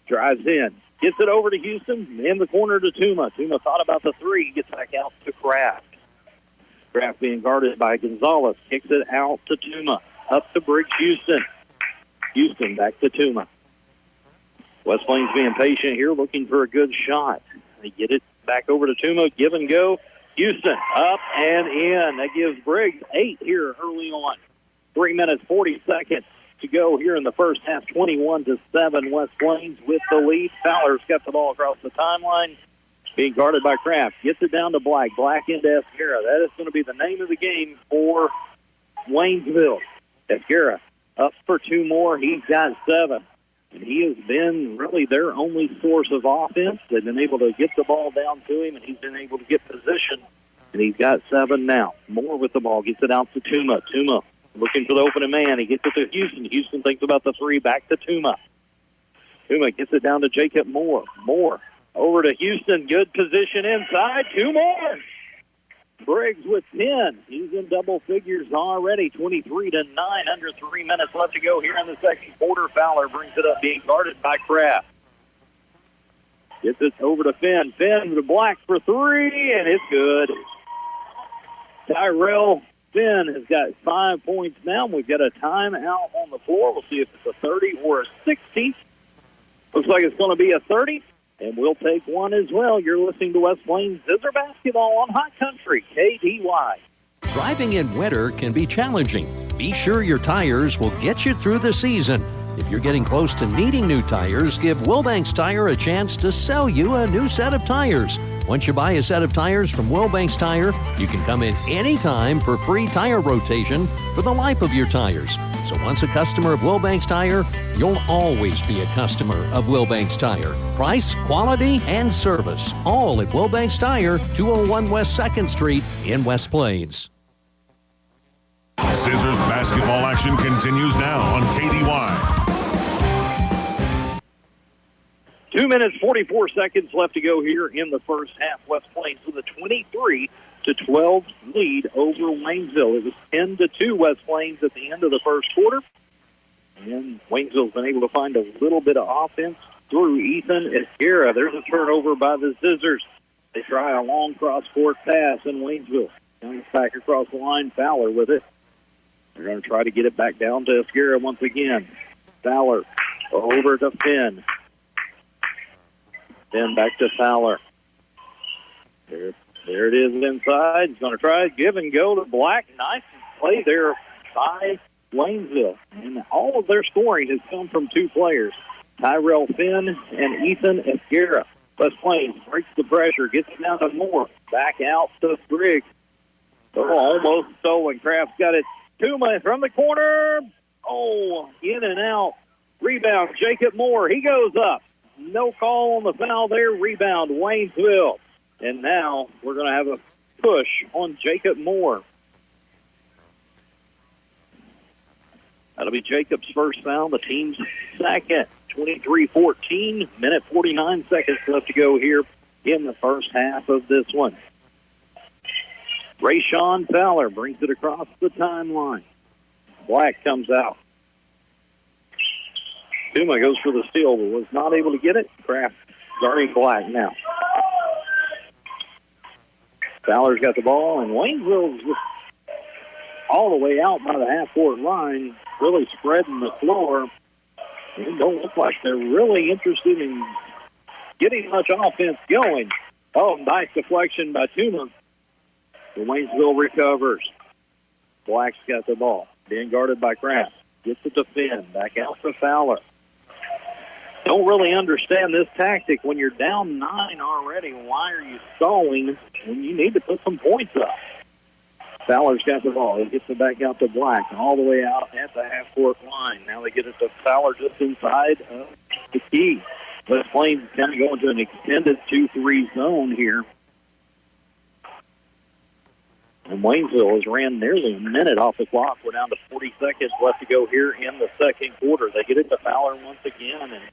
drives in. Gets it over to Houston, in the corner to Tuma. Tuma thought about the 3, gets back out to Kraft. Kraft being guarded by Gonzalez, kicks it out to Tuma. Up to Briggs Houston. Houston back to Tuma. West Plains being patient here, looking for a good shot. They get it back over to Tuma, give and go. Houston up and in. That gives Briggs 8 here early on. 3 minutes, 40 seconds to go here in the first half. 21-7 West Plains with the lead. Fowler's got the ball across the timeline, being guarded by Kraft. Gets it down to Black. Black into Esguerra. That is going to be the name of the game for Waynesville. Esguerra up for 2 more. He's got 7. And he has been really their only source of offense. They've been able to get the ball down to him, and he's been able to get position. And he's got 7 now. Moore with the ball. Gets it out to Tuma. Tuma looking for the opening man. He gets it to Houston. Houston thinks about the 3. Back to Tuma. Tuma gets it down to Jacob Moore. Moore over to Houston. Good position inside. 2 more. Briggs with 10. He's in double figures already. 23-9. Under 3 minutes left to go here in the second quarter. Fowler brings it up, being guarded by Kraft. Gets it over to Finn. Finn to Black for 3, and it's good. Tyrell Finn has got 5 points now. We've got a timeout on the floor. We'll see if it's a 30 or a 60. Looks like it's going to be a 30, and we'll take one as well. You're listening to West Plains Zizzer Basketball on Hot Country, KDY. Driving in winter can be challenging. Be sure your tires will get you through the season. If you're getting close to needing new tires, give Wilbanks Tire a chance to sell you a new set of tires. Once you buy a set of tires from Wilbanks Tire, you can come in anytime for free tire rotation for the life of your tires. So once a customer of Wilbanks Tire, you'll always be a customer of Wilbanks Tire. Price, quality, and service, all at Wilbanks Tire, 201 West 2nd Street in West Plains. Zizzers basketball action continues now on KDY. 2 minutes, 44 seconds left to go here in the first half. West Plains with a 23-12 lead over Waynesville. It was 10-2 West Plains at the end of the first quarter. And Waynesville's been able to find a little bit of offense through Ethan Esguerra. There's a turnover by the Zizzers. They try a long cross-court pass in Waynesville. Comes back across the line, Fowler with it. They're going to try to get it back down to Esguerra once again. Fowler over to Finn. Then back to Fowler. There it is inside. He's going to try give and go to Black. Nice play there by Waynesville. And all of their scoring has come from two players, Tyrell Finn and Ethan Esguerra. West Plains breaks the pressure, gets it down to Moore. Back out to Briggs. Oh, almost stolen. Kraft's got it. Tuma from the corner. Oh, in and out. Rebound, Jacob Moore. He goes up. No call on the foul there. Rebound, Waynesville. And now we're going to have a push on Jacob Moore. That'll be Jacob's first foul, the team's second. 23-14, minute 49 seconds left to go here in the first half of this one. Rayshawn Fowler brings it across the timeline. Black comes out. Tuma goes for the steal, but was not able to get it. Kraft guarding Black now. Fowler's got the ball, and Waynesville's all the way out by the half-court line, really spreading the floor. They don't look like they're really interested in getting much offense going. Oh, nice deflection by Tuma. The Waynesville recovers. Black's got the ball. Being guarded by Kraft. Gets it to Finn. Back out to Fowler. Don't really understand this tactic. When you're down 9 already, why are you stalling when you need to put some points up? Fowler's got the ball. He gets it back out to Black, all the way out at the half-court line. Now they get it to Fowler just inside of the key. West Plains kind of going to an extended 2-3 zone here. And Waynesville has ran nearly a minute off the clock. We're down to 40 seconds left to go here in the second quarter. They get it to Fowler once again. And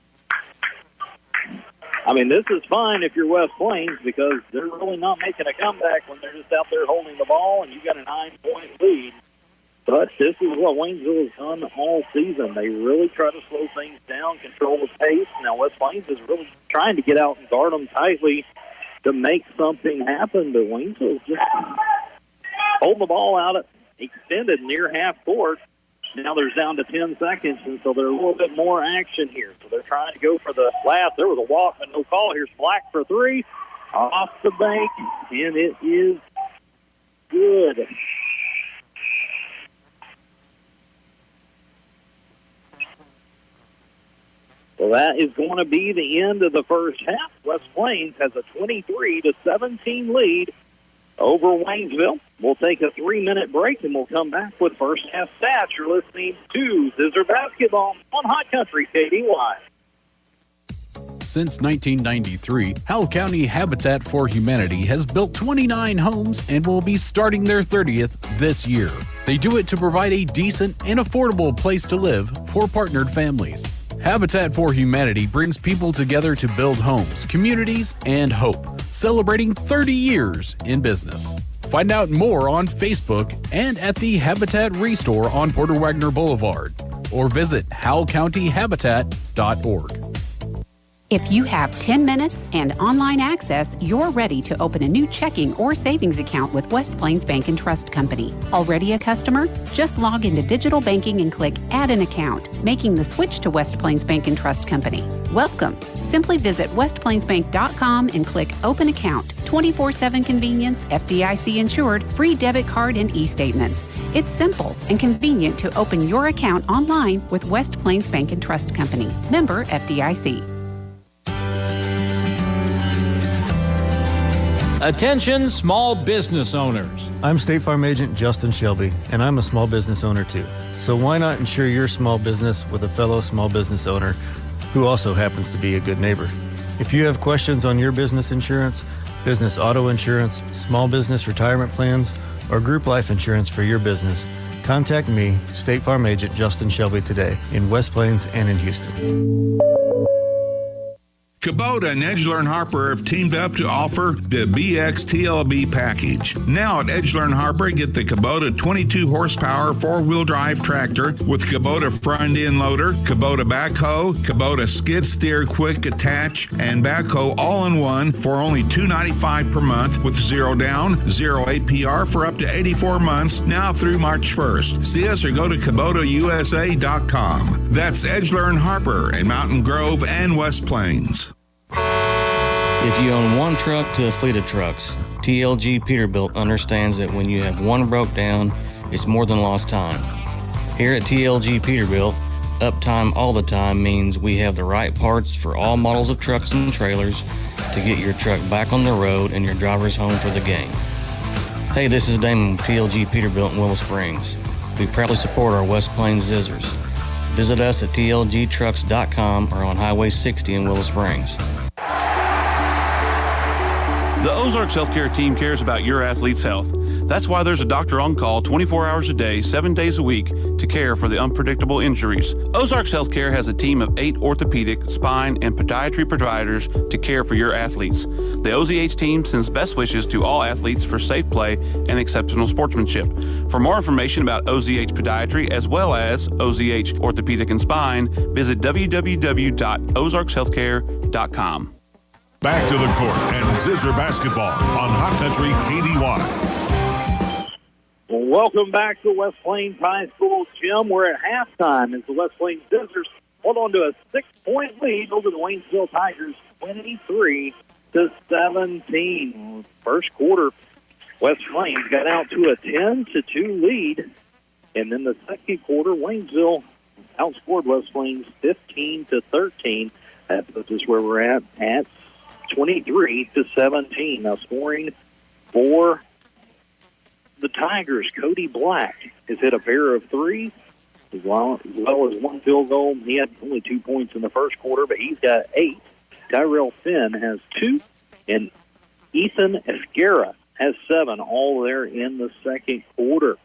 I mean, this is fine if you're West Plains because they're really not making a comeback when they're just out there holding the ball and you got a 9-point lead. But this is what Waynesville has done all season. They really try to slow things down, control the pace. Now West Plains is really trying to get out and guard them tightly to make something happen. But Waynesville's just holding the ball out at extended near half court. Now they're down to 10 seconds, and so there's a little bit more action here. So they're trying to go for the last. There was a walk, but no call. Here's Black for three. Off the bank, and it is good. So that is going to be the end of the first half. West Plains has a 23-17 lead over Waynesville. We'll take a 3-minute break, and we'll come back with first half stats. You're listening to Zizzer Basketball on Hot Country KDY. Since 1993, Howell County Habitat for Humanity has built 29 homes and will be starting their 30th this year. They do it to provide a decent and affordable place to live for partnered families. Habitat for Humanity brings people together to build homes, communities, and hope, celebrating 30 years in business. Find out more on Facebook and at the Habitat Restore on Porter Wagner Boulevard, or visit howellcountyhabitat.org. If you have 10 minutes and online access, you're ready to open a new checking or savings account with West Plains Bank and Trust Company. Already a customer? Just log into digital banking and click Add an Account, making the switch to West Plains Bank and Trust Company. Welcome. Simply visit westplainsbank.com and click Open Account. 24/7 convenience, FDIC insured, free debit card and e-statements. It's simple and convenient to open your account online with West Plains Bank and Trust Company. Member FDIC. Attention small business owners. I'm State Farm Agent Justin Shelby, and I'm a small business owner too. So why not insure your small business with a fellow small business owner who also happens to be a good neighbor? If you have questions on your business insurance, business auto insurance, small business retirement plans, or group life insurance for your business, contact me, State Farm Agent Justin Shelby, today in West Plains and in Houston. Kubota and Edgeler & Harper have teamed up to offer the BXTLB package. Now at Edgeler & Harper, get the Kubota 22 horsepower four-wheel drive tractor with Kubota front-end loader, Kubota backhoe, Kubota skid steer quick attach, and backhoe all-in-one for only $295 per month with zero down, zero APR for up to 84 months now through March 1st. See us or go to KubotaUSA.com. That's Edgeler & Harper in Mountain Grove and West Plains. If you own one truck to a fleet of trucks, TLG Peterbilt understands that when you have one broke down, it's more than lost time. Here at TLG Peterbilt, uptime all the time means we have the right parts for all models of trucks and trailers to get your truck back on the road and your drivers home for the game. Hey, this is Damon with TLG Peterbilt in Willow Springs. We proudly support our West Plains Zizzers. Visit us at tlgtrucks.com or on Highway 60 in Willow Springs. The Ozarks Healthcare team cares about your athlete's health. That's why there's a doctor on call 24 hours a day, 7 days a week to care for the unpredictable injuries. Ozarks Healthcare has a team of 8 orthopedic, spine, and podiatry providers to care for your athletes. The OZH team sends best wishes to all athletes for safe play and exceptional sportsmanship. For more information about OZH Podiatry as well as OZH Orthopedic and Spine, visit www.ozarkshealthcare.com. Back to the court and Zizzer basketball on Hot Country KDY. Welcome back to West Plains High School Gym. We're at halftime as the West Plains Zizzers hold on to a 6-point lead over the Waynesville Tigers, 23-17. First quarter, West Plains got out to a 10-2 lead, and then the second quarter, Waynesville outscored West Plains 15-13. That puts us where we're at 23-17. Now scoring for the Tigers, Cody Black has hit a pair of threes, as well as one field goal. He had only 2 points in the first quarter, but he's got 8. Tyrell Finn has 2, and Ethan Esguera has 7, all there in the second quarter.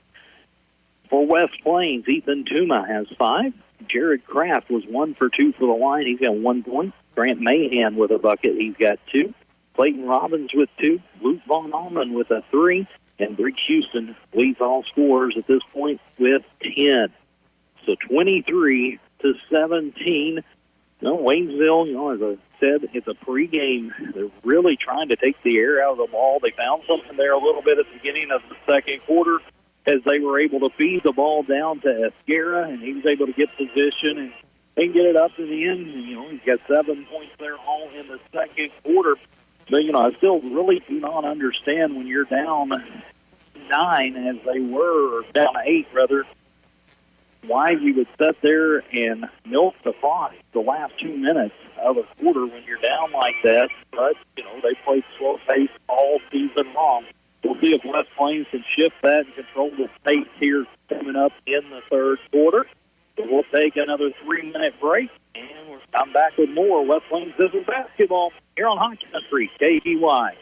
For West Plains, Ethan Tuma has 5. Jared Kraft was 1 for 2 for the line. He's got 1 point. Grant Mahan with a bucket. He's got 2. Clayton Robbins with 2. Luke Von Allman with a 3. And Briggs Houston leads all scorers at this point with 10. So 23-17. Waynesville, as I said, it's a pregame. They're really trying to take the air out of the ball. They found something there a little bit at the beginning of the second quarter as they were able to feed the ball down to Esguera, and he was able to get position and they can get it up in the end. He's got 7 points there all in the second quarter. But, I still really do not understand when you're down 9 as they were, or down 8 rather, why you would sit there and milk the clock the last 2 minutes of a quarter when you're down like that. But, they played slow pace all season long. We'll see if West Plains can shift that and control the pace here coming up in the third quarter. So we'll take another 3-minute break, and we'll come back with more West Plains Zizzers basketball here on Hot Country KDY.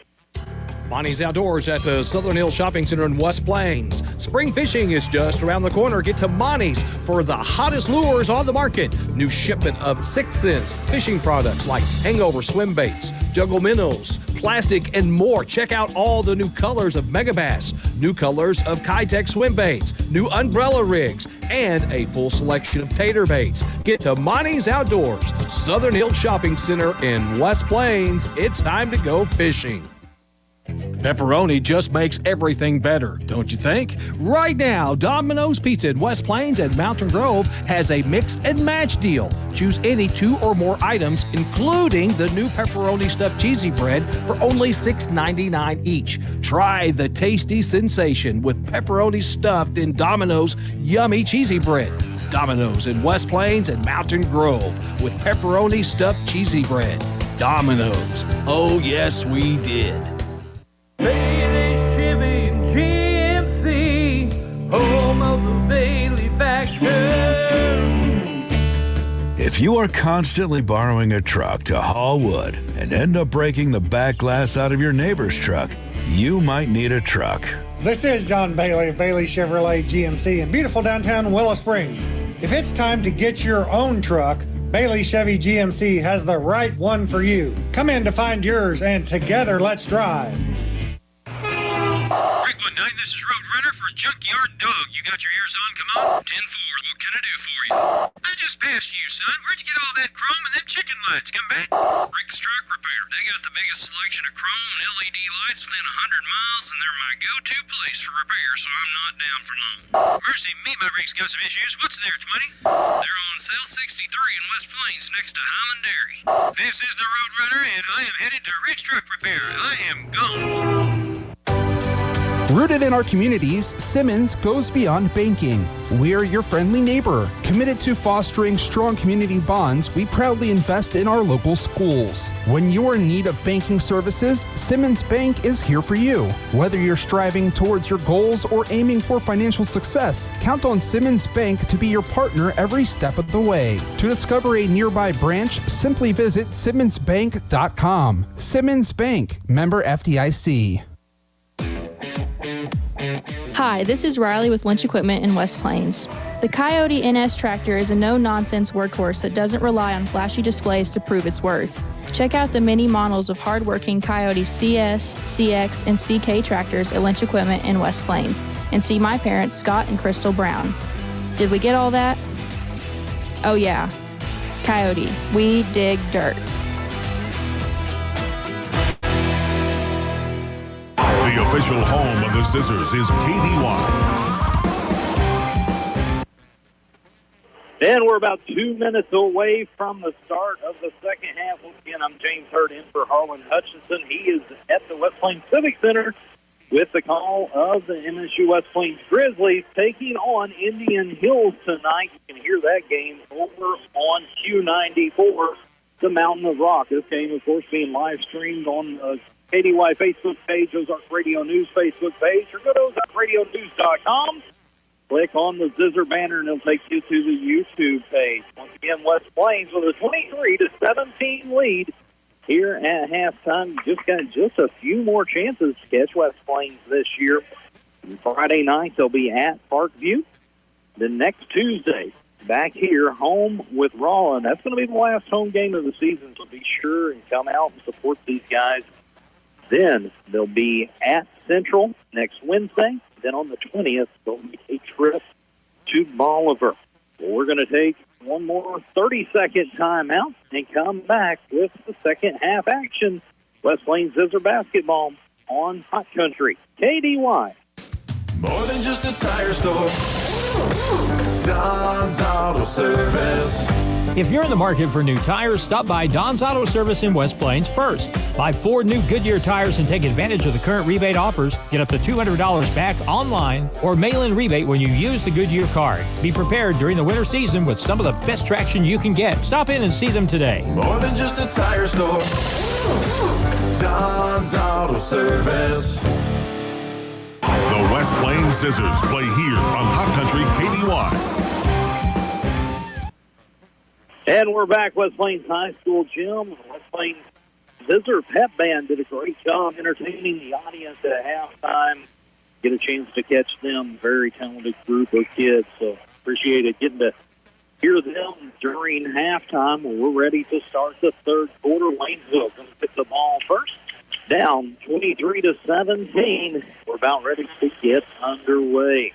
Bonnie's Outdoors at the Southern Hills Shopping Center in West Plains. Spring fishing is just around the corner. Get to Bonnie's for the hottest lures on the market. New shipment of 6 Sense fishing products like hangover swim baits, juggle minnows, plastic, and more. Check out all the new colors of Megabass, new colors of Kitech swim baits, new umbrella rigs, and a full selection of tater baits. Get to Monty's Outdoors, Southern Hills Shopping Center in West Plains. It's time to go fishing. Pepperoni just makes everything better, don't you think? Right now, Domino's Pizza in West Plains and Mountain Grove has a mix and match deal. Choose any 2 or more items, including the new pepperoni stuffed cheesy bread, for only $6.99 each. Try the tasty sensation with pepperoni stuffed in Domino's yummy cheesy bread. Domino's in West Plains and Mountain Grove with pepperoni stuffed cheesy bread. Domino's. Oh, yes, we did. Bailey Chevy GMC, home of the Bailey Factor. If you are constantly borrowing a truck to haul wood and end up breaking the back glass out of your neighbor's truck, you might need a truck. This is John Bailey of Bailey Chevrolet GMC in beautiful downtown Willow Springs. If it's time to get your own truck, Bailey Chevy GMC has the right one for you. Come in to find yours, and together let's drive. Night, this is Roadrunner for Junkyard Dog. You got your ears on? Come on. 10-4. What can I do for you? I just passed you, son. Where'd you get all that chrome and them chicken lights? Come back. Rick's Truck Repair. They got the biggest selection of chrome and LED lights within 100 miles, and they're my go-to place for repair, so I'm not down for long. Mercy me, my Rick's got some issues. What's there, 20? They're on South 63 in West Plains next to Highland Dairy. This is the Roadrunner, and I am headed to Rick's Truck Repair. I am gone. Rooted in our communities, Simmons goes beyond banking. We're your friendly neighbor. Committed to fostering strong community bonds, we proudly invest in our local schools. When you're in need of banking services, Simmons Bank is here for you. Whether you're striving towards your goals or aiming for financial success, count on Simmons Bank to be your partner every step of the way. To discover a nearby branch, simply visit simmonsbank.com. Simmons Bank, member FDIC. Hi, this is Riley with Lynch Equipment in West Plains. The Coyote NS tractor is a no-nonsense workhorse that doesn't rely on flashy displays to prove its worth. Check out the many models of hard-working Coyote CS, CX, and CK tractors at Lynch Equipment in West Plains, and see my parents, Scott and Crystal Brown. Did we get all that? Oh yeah, Coyote, we dig dirt. The official home of the Zizzers is KDY. And we're about 2 minutes away from the start of the second half. Once again, I'm James Hurd in for Harlan Hutchinson. He is at the West Plains Civic Center with the call of the MSU West Plains Grizzlies taking on Indian Hills tonight. You can hear that game over on Q94, the Mountain of Rock. This game, of course, being live streamed on the KDY Facebook page, Ozark Radio News Facebook page, or go to OzarkRadioNews.com. Click on the Zizzer banner, and it'll take you to the YouTube page. Once again, West Plains with a 23-17 lead here at halftime. Just got a few more chances to catch West Plains this year. And Friday night, they'll be at Parkview. Then next Tuesday, back here, home with Rollin. That's going to be the last home game of the season, so be sure and come out and support these guys. Then they'll be at Central next Wednesday. Then on the 20th, they'll make a trip to Bolivar. Well, we're going to take one more 30-second timeout and come back with the second half action. West Plains Zizzer basketball on Hot Country. KDY. More than just a tire store. Don's Auto Service. If you're in the market for new tires, stop by Don's Auto Service in West Plains first. Buy 4 new Goodyear tires and take advantage of the current rebate offers. Get up to $200 back online or mail-in rebate when you use the Goodyear card. Be prepared during the winter season with some of the best traction you can get. Stop in and see them today. More than just a tire store. Don's Auto Service. The West Plains Zizzers play here on Hot Country KDY. And we're back, West Plains High School gym. West Plains Zizzer Pep Band did a great job entertaining the audience at halftime. Get a chance to catch them. Very talented group of kids. So appreciated getting to hear them during halftime. We're ready to start the third quarter. Waynesville going to pick the ball first. Down 23-17. We're about ready to get underway.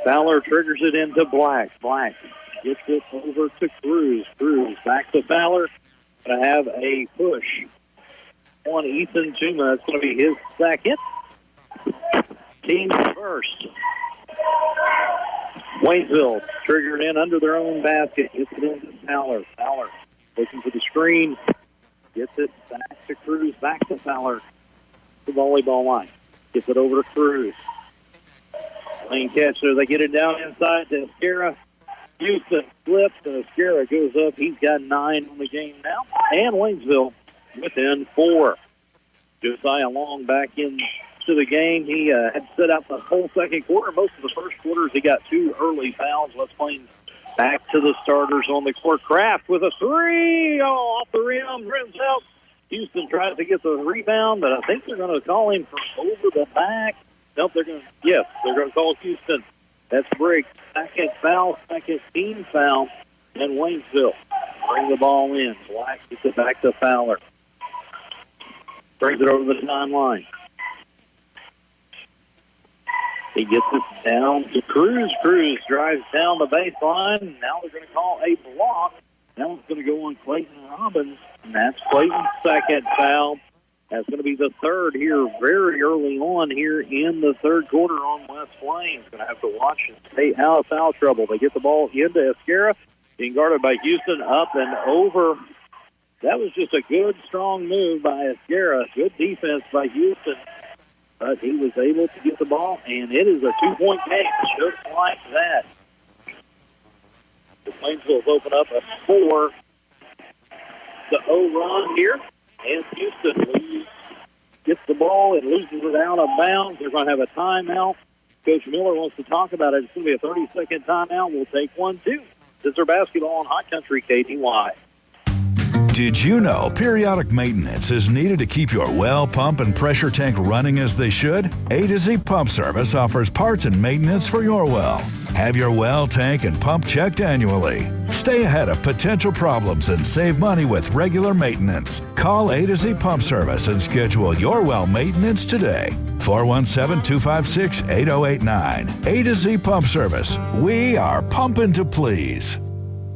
Fowler triggers it into Black. Black gets it over to Cruz. Cruz back to Fowler. Going to have a push on Ethan Tuma. It's going to be his second. Team first. Waynesville triggered in under their own basket. Gets it into Fowler. Fowler looking for the screen. Gets it back to Cruz. Back to Fowler. The volleyball line. Gets it over to Cruz. Lane catch there. They get it down inside to Escara. Houston flips and Escara goes up. He's got 9 on the game now. And Waynesville within 4. Josiah Long back into the game. He had set out the whole second quarter. Most of the first quarters, he got 2 early fouls. West Plains back to the starters on the court. Kraft with a 3. Oh, off the rim. Rims out. Houston tries to get the rebound, but I think they're going to call him for over the back. Nope, they're going to call Houston. That's Briggs. Second foul, second team foul, and Waynesville bring the ball in. Black gets it back to Fowler. Brings it over the timeline. He gets it down to Cruz. Cruz drives down the baseline. Now they're going to call a block. Now it's going to go on Clayton Robbins, and that's Clayton's second foul. That's going to be the third here very early on here in the third quarter on West Plains. Going to have to watch and stay out of foul trouble. They get the ball into Escara, being guarded by Houston, up and over. That was just a good, strong move by Escara. Good defense by Houston. But he was able to get the ball, and it is a 2-point game just like that. The Plainsville's open up a 4-0 run here. And Houston gets the ball and loses it out of bounds. They're going to have a timeout. Coach Miller wants to talk about it. It's going to be a 30-second timeout. We'll take one, too. Zizzer basketball on Hot Country KDY. Did you know periodic maintenance is needed to keep your well, pump, and pressure tank running as they should? A to Z Pump Service offers parts and maintenance for your well. Have your well, tank, and pump checked annually. Stay ahead of potential problems and save money with regular maintenance. Call A to Z Pump Service and schedule your well maintenance today. 417-256-8089. A to Z Pump Service. We are pumping to please.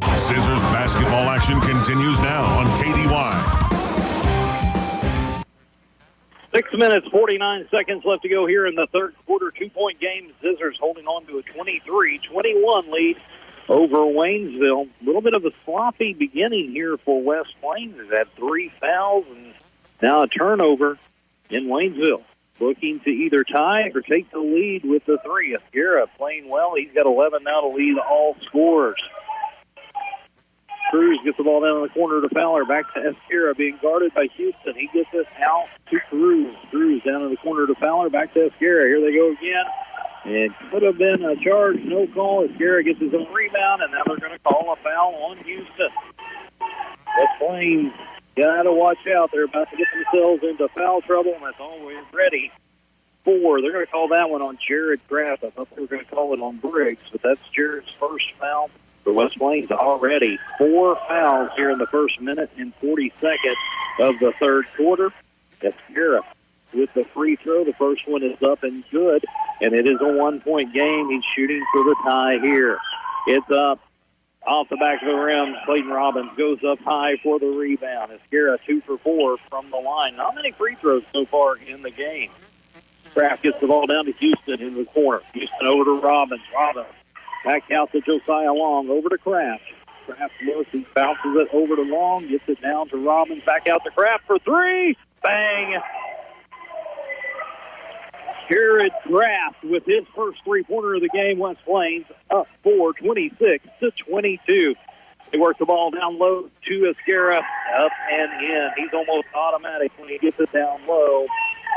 Zizzers basketball action continues now on KDY. 6 minutes, 49 seconds left to go here in the third quarter. 2-point game. Zizzers holding on to a 23-21 lead over Waynesville. A little bit of a sloppy beginning here for West Plains. They've had 3 fouls and now a turnover in Waynesville. Looking to either tie or take the lead with the 3. Escara playing well. He's got 11 now to lead all scorers. Cruz gets the ball down in the corner to Fowler. Back to Escara, being guarded by Houston. He gets it out to Cruz. Cruz down in the corner to Fowler. Back to Escara. Here they go again. It could have been a charge, no call. Escara gets his own rebound, and now they're going to call a foul on Houston. West Plains got to watch out. They're about to get themselves into foul trouble, and that's always ready. 4. They're going to call that one on Jared Kraft. I thought they were going to call it on Briggs, but that's Jared's first foul. For West Plains, already 4 fouls here in the first minute and 40 seconds of the third quarter. Escara with the free throw. The first one is up and good, and it is a 1-point game. He's shooting for the tie here. It's up off the back of the rim. Clayton Robbins goes up high for the rebound. Escara 2 for 4 from the line. Not many free throws so far in the game. Kraft gets the ball down to Houston in the corner. Houston over to Robbins. Robbins back out to Josiah Long, over to Kraft. Kraft looks, he bounces it over to Long, gets it down to Robbins, back out to Kraft for 3. Bang! Jared Kraft with his first three-pointer of the game. West Plains up 4, 26-22. They work the ball down low to Escara, up and in. He's almost automatic when he gets it down low.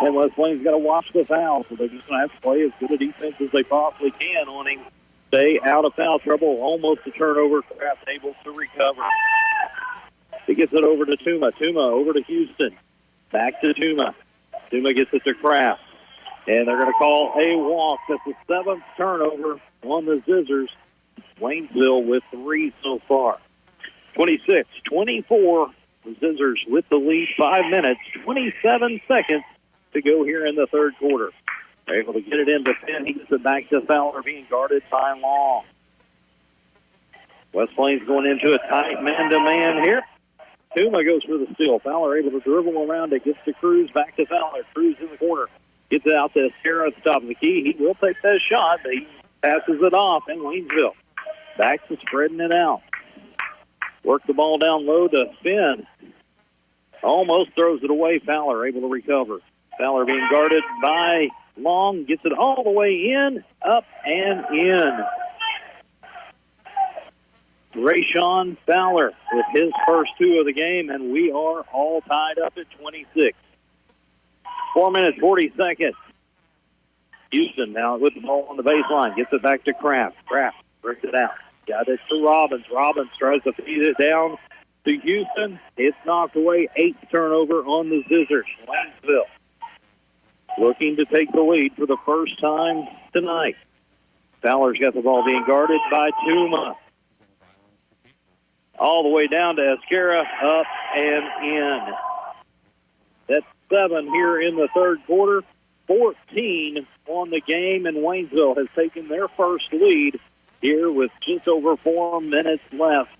And West Plains got to watch the foul, so they're just going to have to play as good a defense as they possibly can on him. Stay out of foul trouble, almost a turnover. Kraft able to recover. He gets it over to Tuma. Tuma over to Houston. Back to Tuma. Tuma gets it to Kraft. And they're going to call a walk. That's the 7th turnover on the Zizzers. Waynesville with 3 so far. 26-24. The Zizzers with the lead. 5 minutes, 27 seconds to go here in the third quarter. They're able to get it into Finn. He gets it back to Fowler, being guarded by Long. West Plains going into a tight man-to-man here. Tuma goes for the steal. Fowler able to dribble around it. Gets to Cruz. Back to Fowler. Cruz in the corner. Gets it out to Escara at the top of the key. He will take that shot, but he passes it off in Waynesville. Back to spreading it out. Work the ball down low to Finn. Almost throws it away. Fowler able to recover. Fowler being guarded by Long. Gets it all the way in, up, and in. Rayshawn Fowler with his first two of the game, and we are all tied up at 26. 4 minutes, 40 seconds. Houston now with the ball on the baseline. Gets it back to Kraft. Kraft brings it out. Got it to Robbins. Robbins tries to feed it down to Houston. It's knocked away. 8th turnover on the Zizzers. Waynesville looking to take the lead for the first time tonight. Fowler's got the ball being guarded by Tuma. All the way down to Escara, up and in. That's 7 here in the third quarter. 14 on the game, and Waynesville has taken their first lead here with just over 4 minutes left.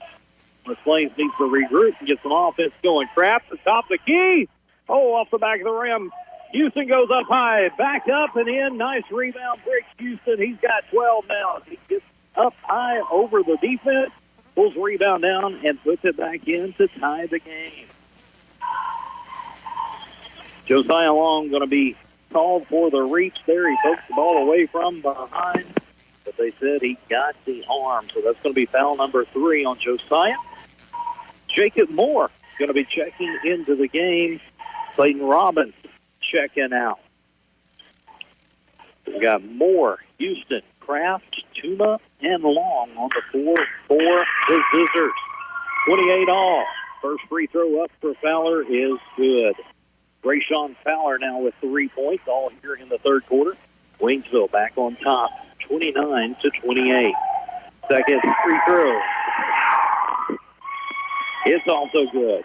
The Flames needs to regroup and get some offense going. Kraft at the top of the key. Oh, off the back of the rim. Houston goes up high, back up and in. Nice rebound, breaks Houston. He's got 12 now. He gets up high over the defense, pulls the rebound down, and puts it back in to tie the game. Josiah Long going to be called for the reach there. He pokes the ball away from behind, but they said he got the arm. So that's going to be foul number 3 on Josiah. Jacob Moore going to be checking into the game. Clayton Robbins checking out. We got Moore, Houston, Kraft, Tuma, and Long on the floor for the Zizzers. 28 all. First free throw up for Fowler is good. Rayshawn Fowler now with 3 points, all here in the third quarter. Waynesville back on top, 29-28. Second free throw. It's also good.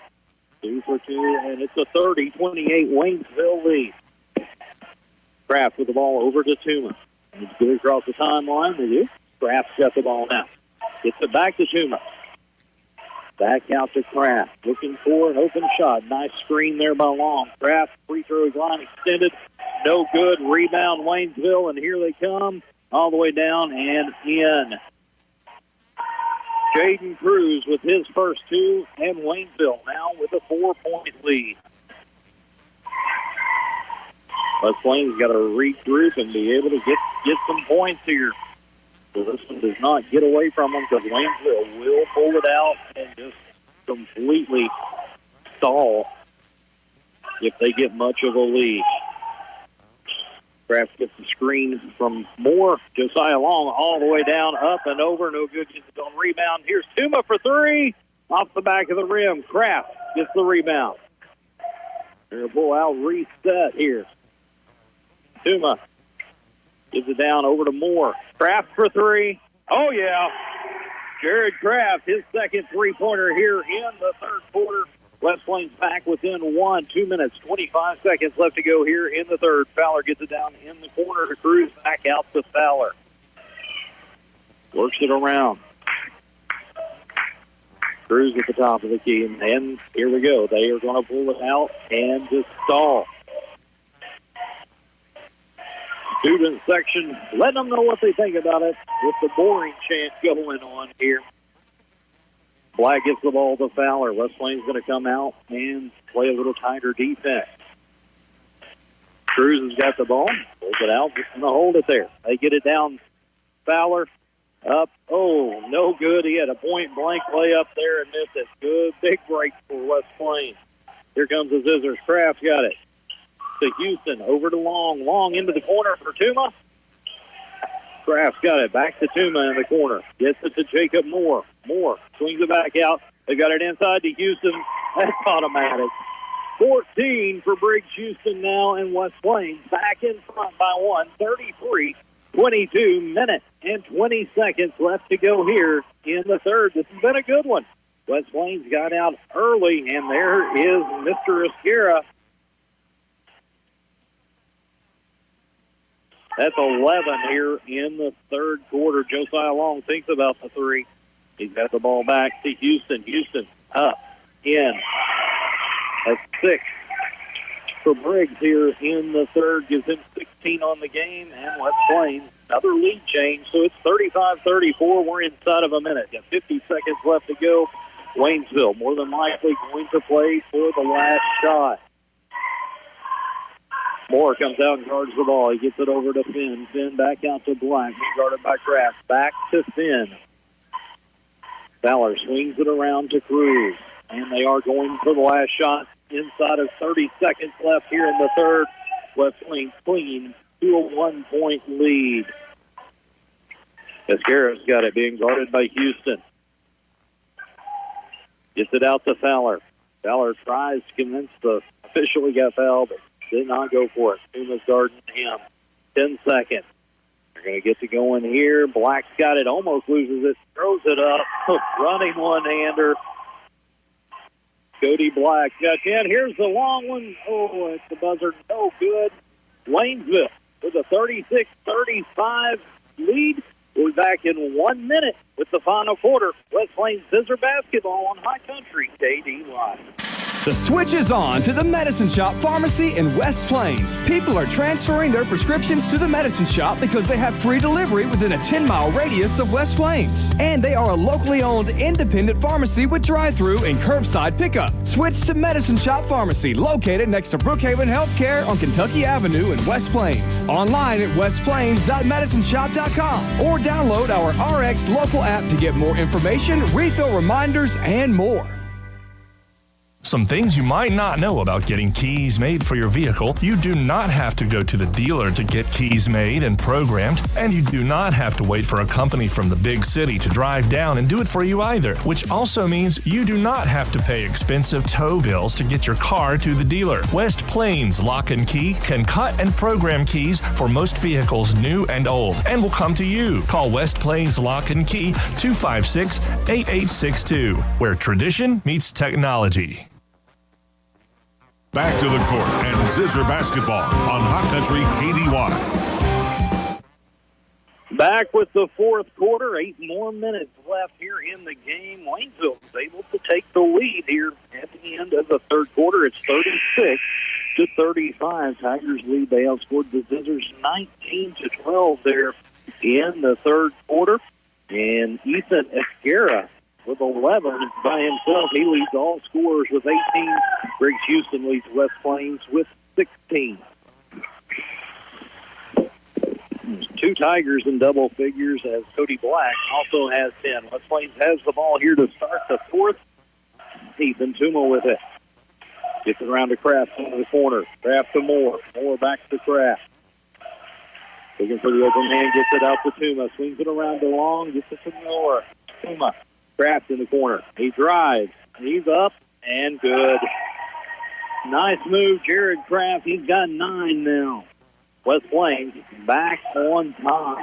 2 for 2, and it's a 30-28 Waynesville lead. Kraft with the ball over to Tuma. He's good across the timeline. They do. Kraft's got the ball now. Gets it back to Tuma. Back out to Kraft. Looking for an open shot. Nice screen there by Long. Kraft, free throw line extended. No good. Rebound Waynesville, and here they come. All the way down and in. Jaden Cruz with his first 2, and Waynesville now with a 4-point lead. West Plains got to regroup and be able to get some points here. So this one does not get away from them, because Waynesville will pull it out and just completely stall if they get much of a lead. Kraft gets the screen from Moore. Josiah Long all the way down, up and over. No good. Gets it on rebound. Here's Tuma for 3. Off the back of the rim. Kraft gets the rebound. They're going to pull out reset here. Tuma gives it down over to Moore. Kraft for 3. Oh, yeah. Jared Kraft, his second three-pointer here in the third quarter. West Plains back within 2 minutes, 25 seconds left to go here in the third. Fowler gets it down in the corner to Cruz, back out to Fowler. Works it around. Cruz at the top of the key, and here we go. They are going to pull it out and just stall. Student section, letting them know what they think about it with the boring chant going on here. Black gets the ball to Fowler. West Plains going to come out and play a little tighter defense. Cruz has got the ball. Pulls it out. Just going to hold it there. They get it down. Fowler up. Oh, no good. He had a point-blank layup there and missed it. Good big break for West Plains. Here comes the Zizzers. Kraft got it. To Houston. Over to Long. Long into the corner for Tuma. Kraft's got it. Back to Tuma in the corner. Gets it to Jacob Moore. Moore swings it back out. They got it inside to Houston. That's automatic. 14 for Briggs Houston now, and West Plains back in front by 1. 33-22 minutes and 20 seconds left to go here in the third. This has been a good one. West Plains got out early, and there is Mr. Escara. That's 11 here in the third quarter. Josiah Long thinks about the three. He's got the ball back to Houston. Houston up, in. That's 6 for Briggs here in the third. Gives him 16 on the game. And West Plains, another lead change. So it's 35-34. We're inside of a minute. Got 50 seconds left to go. Waynesville more than likely going to play for the last shot. Moore comes out and guards the ball. He gets it over to Finn. Finn back out to Black. He's guarded by Kraft. Back to Finn. Fowler swings it around to Cruz. And they are going for the last shot inside of 30 seconds left here in the third. West Plains clinging to a 1-point lead. Escara's got it being guarded by Houston. Gets it out to Fowler. Fowler tries to convince the official he got fouled, but did not go for it. Tuma's guarding him. 10 seconds. They're going to get to going here. Black's got it, almost loses it, throws it up. Running one-hander. Cody Black got 10. Here's the long one. Oh, it's the buzzer. No good. Waynesville with a 36-35 lead. We'll be back in 1 minute with the final quarter. West Plains Zizzer basketball on High Country KDY. The switch is on to the Medicine Shop Pharmacy in West Plains. People are transferring their prescriptions to the Medicine Shop because they have free delivery within a 10-mile radius of West Plains. And they are a locally owned independent pharmacy with drive-through and curbside pickup. Switch to Medicine Shop Pharmacy, located next to Brookhaven Healthcare on Kentucky Avenue in West Plains. Online at westplains.medicineshop.com or download our RX local app to get more information, refill reminders, and more. Some things you might not know about getting keys made for your vehicle. You do not have to go to the dealer to get keys made and programmed, and you do not have to wait for a company from the big city to drive down and do it for you either, which also means you do not have to pay expensive tow bills to get your car to the dealer. West Plains Lock and Key can cut and program keys for most vehicles new and old and will come to you. Call West Plains Lock and Key 256-8862, where tradition meets technology. Back to the court and Zizzer basketball on Hot Country KDY. Back with the fourth quarter. 8 more minutes left here in the game. Waynesville was able to take the lead here at the end of the third quarter. It's 36-35. Tigers lead. They outscored the Zizzers 19-12 there in the third quarter. And Ethan Esguerra with 11 by himself. He leads all scorers with 18. Briggs Houston leads West Plains with 16. 2 Tigers in double figures as Cody Black also has 10. West Plains has the ball here to start the fourth. Ethan Tuma with it. Gets it around to Kraft into the corner. Kraft to Moore. Moore back to Kraft. Looking for the open man. Gets it out to Tuma. Swings it around to Long. Gets it to Moore. Tuma. Kraft in the corner. He drives. He's up and good. Nice move, Jared Kraft. He's got 9 now. West Plains back on top.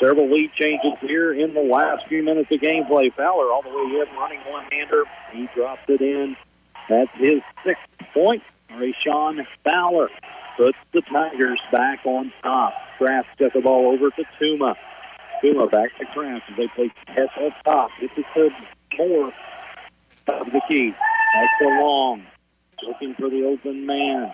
Several lead changes here in the last few minutes of gameplay. Fowler all the way in, running one-hander. He drops it in. That's his 6th point. Rashawn Fowler puts the Tigers back on top. Kraft gets the ball over to Tuma. Tuma back to Kraft as they play catch up top. This is to Moore of the key. That's the Long. Looking for the open man.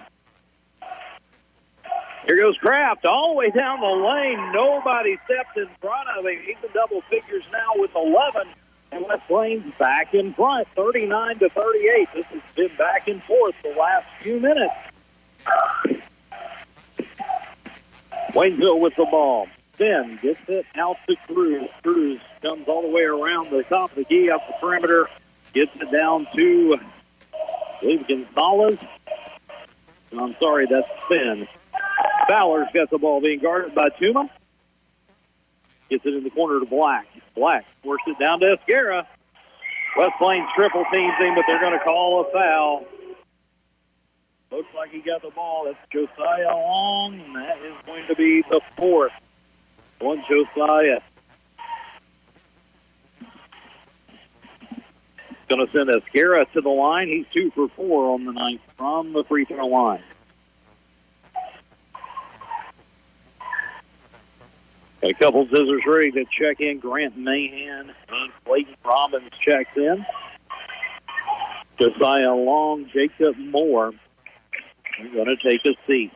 Here goes Kraft all the way down the lane. Nobody stepped in front of him. He's in double figures now with 11. And West Plains back in front, 39-38. This has been back and forth the last few minutes. Waynesville with the ball. Finn gets it out to Cruz. Cruz comes all the way around the top of the key up the perimeter. Gets it down to, I believe, Gonzalez. I'm sorry, that's Finn. Fowler's got the ball being guarded by Tuma. Gets it in the corner to Black. Black works it down to Esguerra. West Plains triple teams him, but they're going to call a foul. Looks like he got the ball. That's Josiah Long, and that is going to be the 4th. On Josiah. Going to send Esguerra to the line. He's 2 for 4 on the night from the free throw line. A couple Zizzers ready to check in. Grant Mahan and Clayton Robbins checks in. Josiah Long, Jacob Moore are going to take a seat.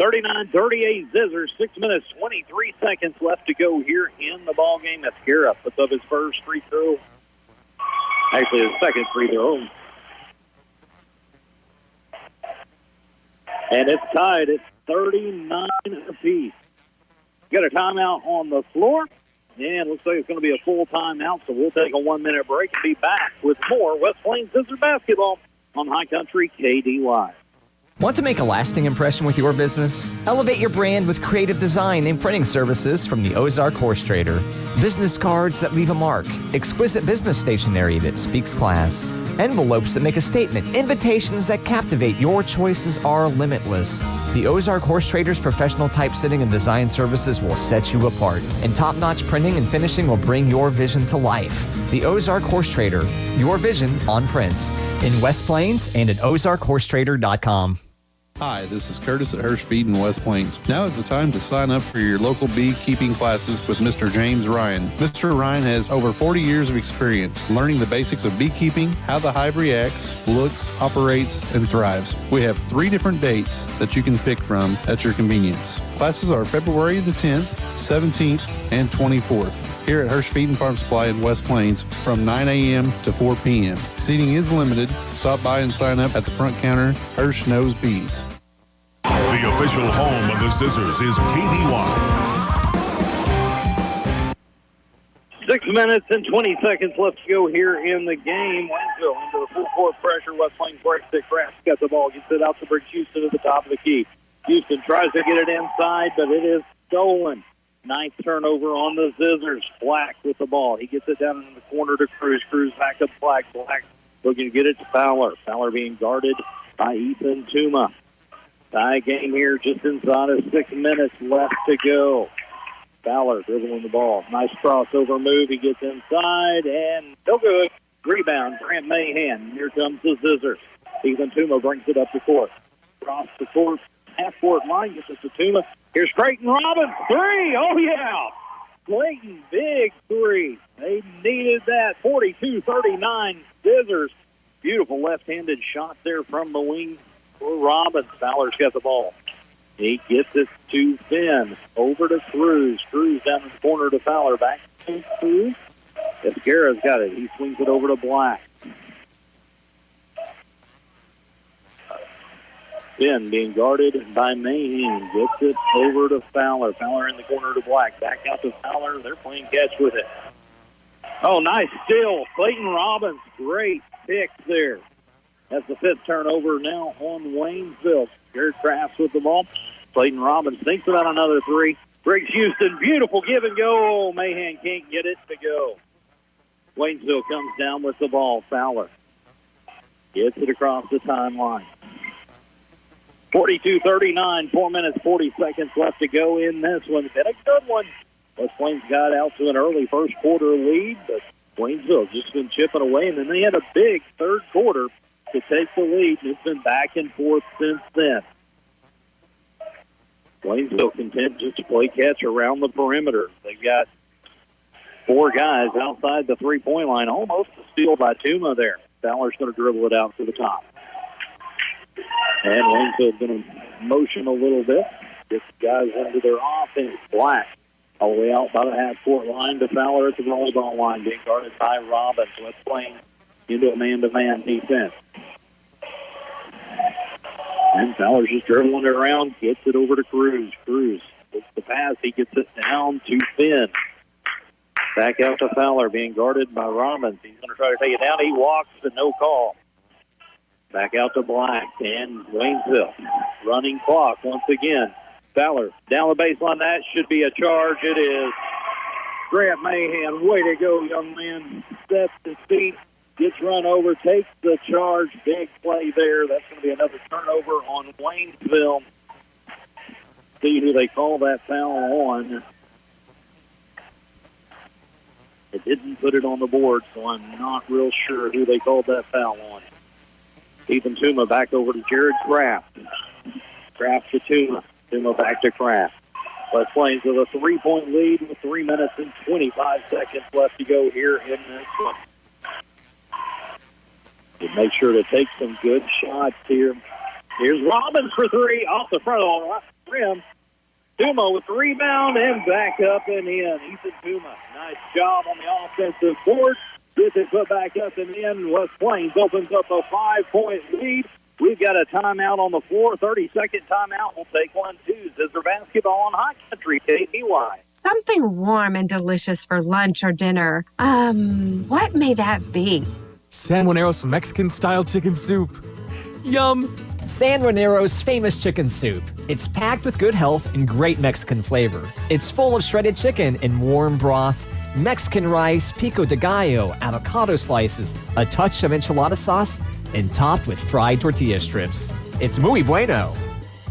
39-38 Zizzers, 6 minutes, 23 seconds left to go here in the ball game. Mascara puts up his first free throw. Actually, his second free throw. And it's tied at 39 apiece. Got a timeout on the floor. And looks like it's going to be a full timeout, so we'll take a 1-minute break and be back with more West Plains Zizzers basketball on High Country KDY. Want to make a lasting impression with your business? Elevate your brand with creative design and printing services from the Ozark Horse Trader. Business cards that leave a mark, exquisite business stationery that speaks class, envelopes that make a statement, invitations that captivate. Your choices are limitless. The Ozark Horse Trader's professional typesetting and design services will set you apart, and top-notch printing and finishing will bring your vision to life. The Ozark Horse Trader, your vision on print. In West Plains and at ozarkhorsetrader.com. Hi, this is Curtis at Hirsch Feed in West Plains. Now is the time to sign up for your local beekeeping classes with Mr. James Ryan. Mr. Ryan has over 40 years of experience learning the basics of beekeeping, how the hive reacts, looks, operates, and thrives. We have 3 different dates that you can pick from at your convenience. Classes are February the 10th, 17th, and 24th here at Hirsch Feed and Farm Supply in West Plains from 9 a.m. to 4 p.m. Seating is limited. Stop by and sign up at the front counter. Hirsch knows bees. The official home of the Zizzers is KDY. 6 minutes and 20 seconds left to go here in the game. Waynesville into the full court pressure. West Plains breaks it. Kraft got the ball, gets it out to Brick Houston at the top of the key. Houston tries to get it inside, but it is stolen. 9th turnover on the Zizzers. Black with the ball. He gets it down in the corner to Cruz. Cruz back to Black. Black looking to get it to Fowler. Fowler being guarded by Ethan Tuma. Tie game here just inside of 6 minutes left to go. Fowler dribbling the ball. Nice crossover move. He gets inside and no good. Rebound, Grant Mahan. Here comes the Zizzers. Ethan Tuma brings it up the court. Across the court, half-court line, gets it to Tuma. Here's Clayton Robbins, 3. Oh, yeah. Clayton, big 3. They needed that. 42-39 Zizzers. Beautiful left-handed shot there from the wing for Robbins. Fowler's got the ball. He gets it to Finn. Over to Cruz. Cruz down in the corner to Fowler. Back to Cruz. Esguerra's got it. He swings it over to Black. Finn being guarded by Mahan. Gets it over to Fowler. Fowler in the corner to Black. Back out to Fowler. They're playing catch with it. Oh, nice steal. Clayton Robbins. Great pick there. That's the 5th turnover now on Waynesville. Jared Crafts with the ball. Clayton Robbins thinks about another 3. Briggs Houston, beautiful give and go. Mahan can't get it to go. Waynesville comes down with the ball. Fowler gets it across the timeline. 42-39, 4 minutes, 40 seconds left to go in this one. Been a good one. West Plains got out to an early first quarter lead, but Waynesville just been chipping away, and then they had a big third quarter to take the lead. It's been back and forth since then. Waynesville content just to play catch around the perimeter. They've got 4 guys outside the three-point line. Almost a steal by Tuma there. Fowler's going to dribble it out to the top. And Waynesville's going to motion a little bit. Get the guys into their offense. Black all the way out by the half-court line to Fowler at the volleyball line. Being guarded by Robbins. West Plains into a man-to-man defense. And Fowler's just dribbling it around, gets it over to Cruz. Cruz gets the pass. He gets it down to Finn. Back out to Fowler, being guarded by Robbins. He's going to try to take it down. He walks, but no call. Back out to Black and Waynesville. Running clock once again. Fowler down the baseline. That should be a charge. It is. Grant Mahan, way to go, young man. Steps his feet. Gets run over, takes the charge. Big play there. That's going to be another turnover on Waynesville. See who they call that foul on. It didn't put it on the board, so I'm not real sure who they called that foul on. Ethan Tuma back over to Jared Kraft. Kraft to Tuma. Tuma back to Kraft. West Plains with a 3-point lead with 3 minutes and 25 seconds left to go here in this one. To make sure to take some good shots here. Here's Robbins for three off the front of the rim. Tuma with the rebound and back up and in. Ethan Tuma, nice job on the offensive board. Gets it put back up and in. West Plains opens up a 5-point lead. We've got a timeout on the floor, 30-second timeout. We'll take one, too. Zizzer basketball on Hot Country, KBY. Something warm and delicious for lunch or dinner. What may that be? San Juanero's Mexican-style chicken soup. Yum! San Juanero's famous chicken soup. It's packed with good health and great Mexican flavor. It's full of shredded chicken and warm broth, Mexican rice, pico de gallo, avocado slices, a touch of enchilada sauce, and topped with fried tortilla strips. It's muy bueno.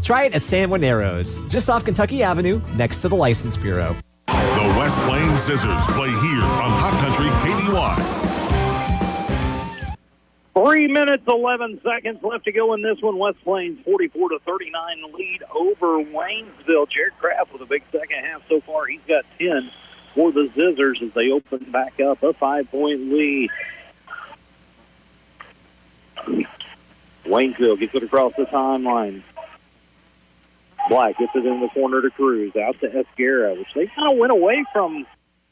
Try it at San Juanero's, just off Kentucky Avenue, next to the License Bureau. The West Plains Zizzers play here on Hot Country KDY. 3 minutes, 11 seconds left to go in this one. West Plains 44-39 lead over Waynesville. Jared Kraft with a big second half so far. He's got 10 for the Zizzers as they open back up a 5-point lead. Waynesville gets it across the timeline. Black gets it in the corner to Cruz. Out to Esguerra, which they kind of went away from.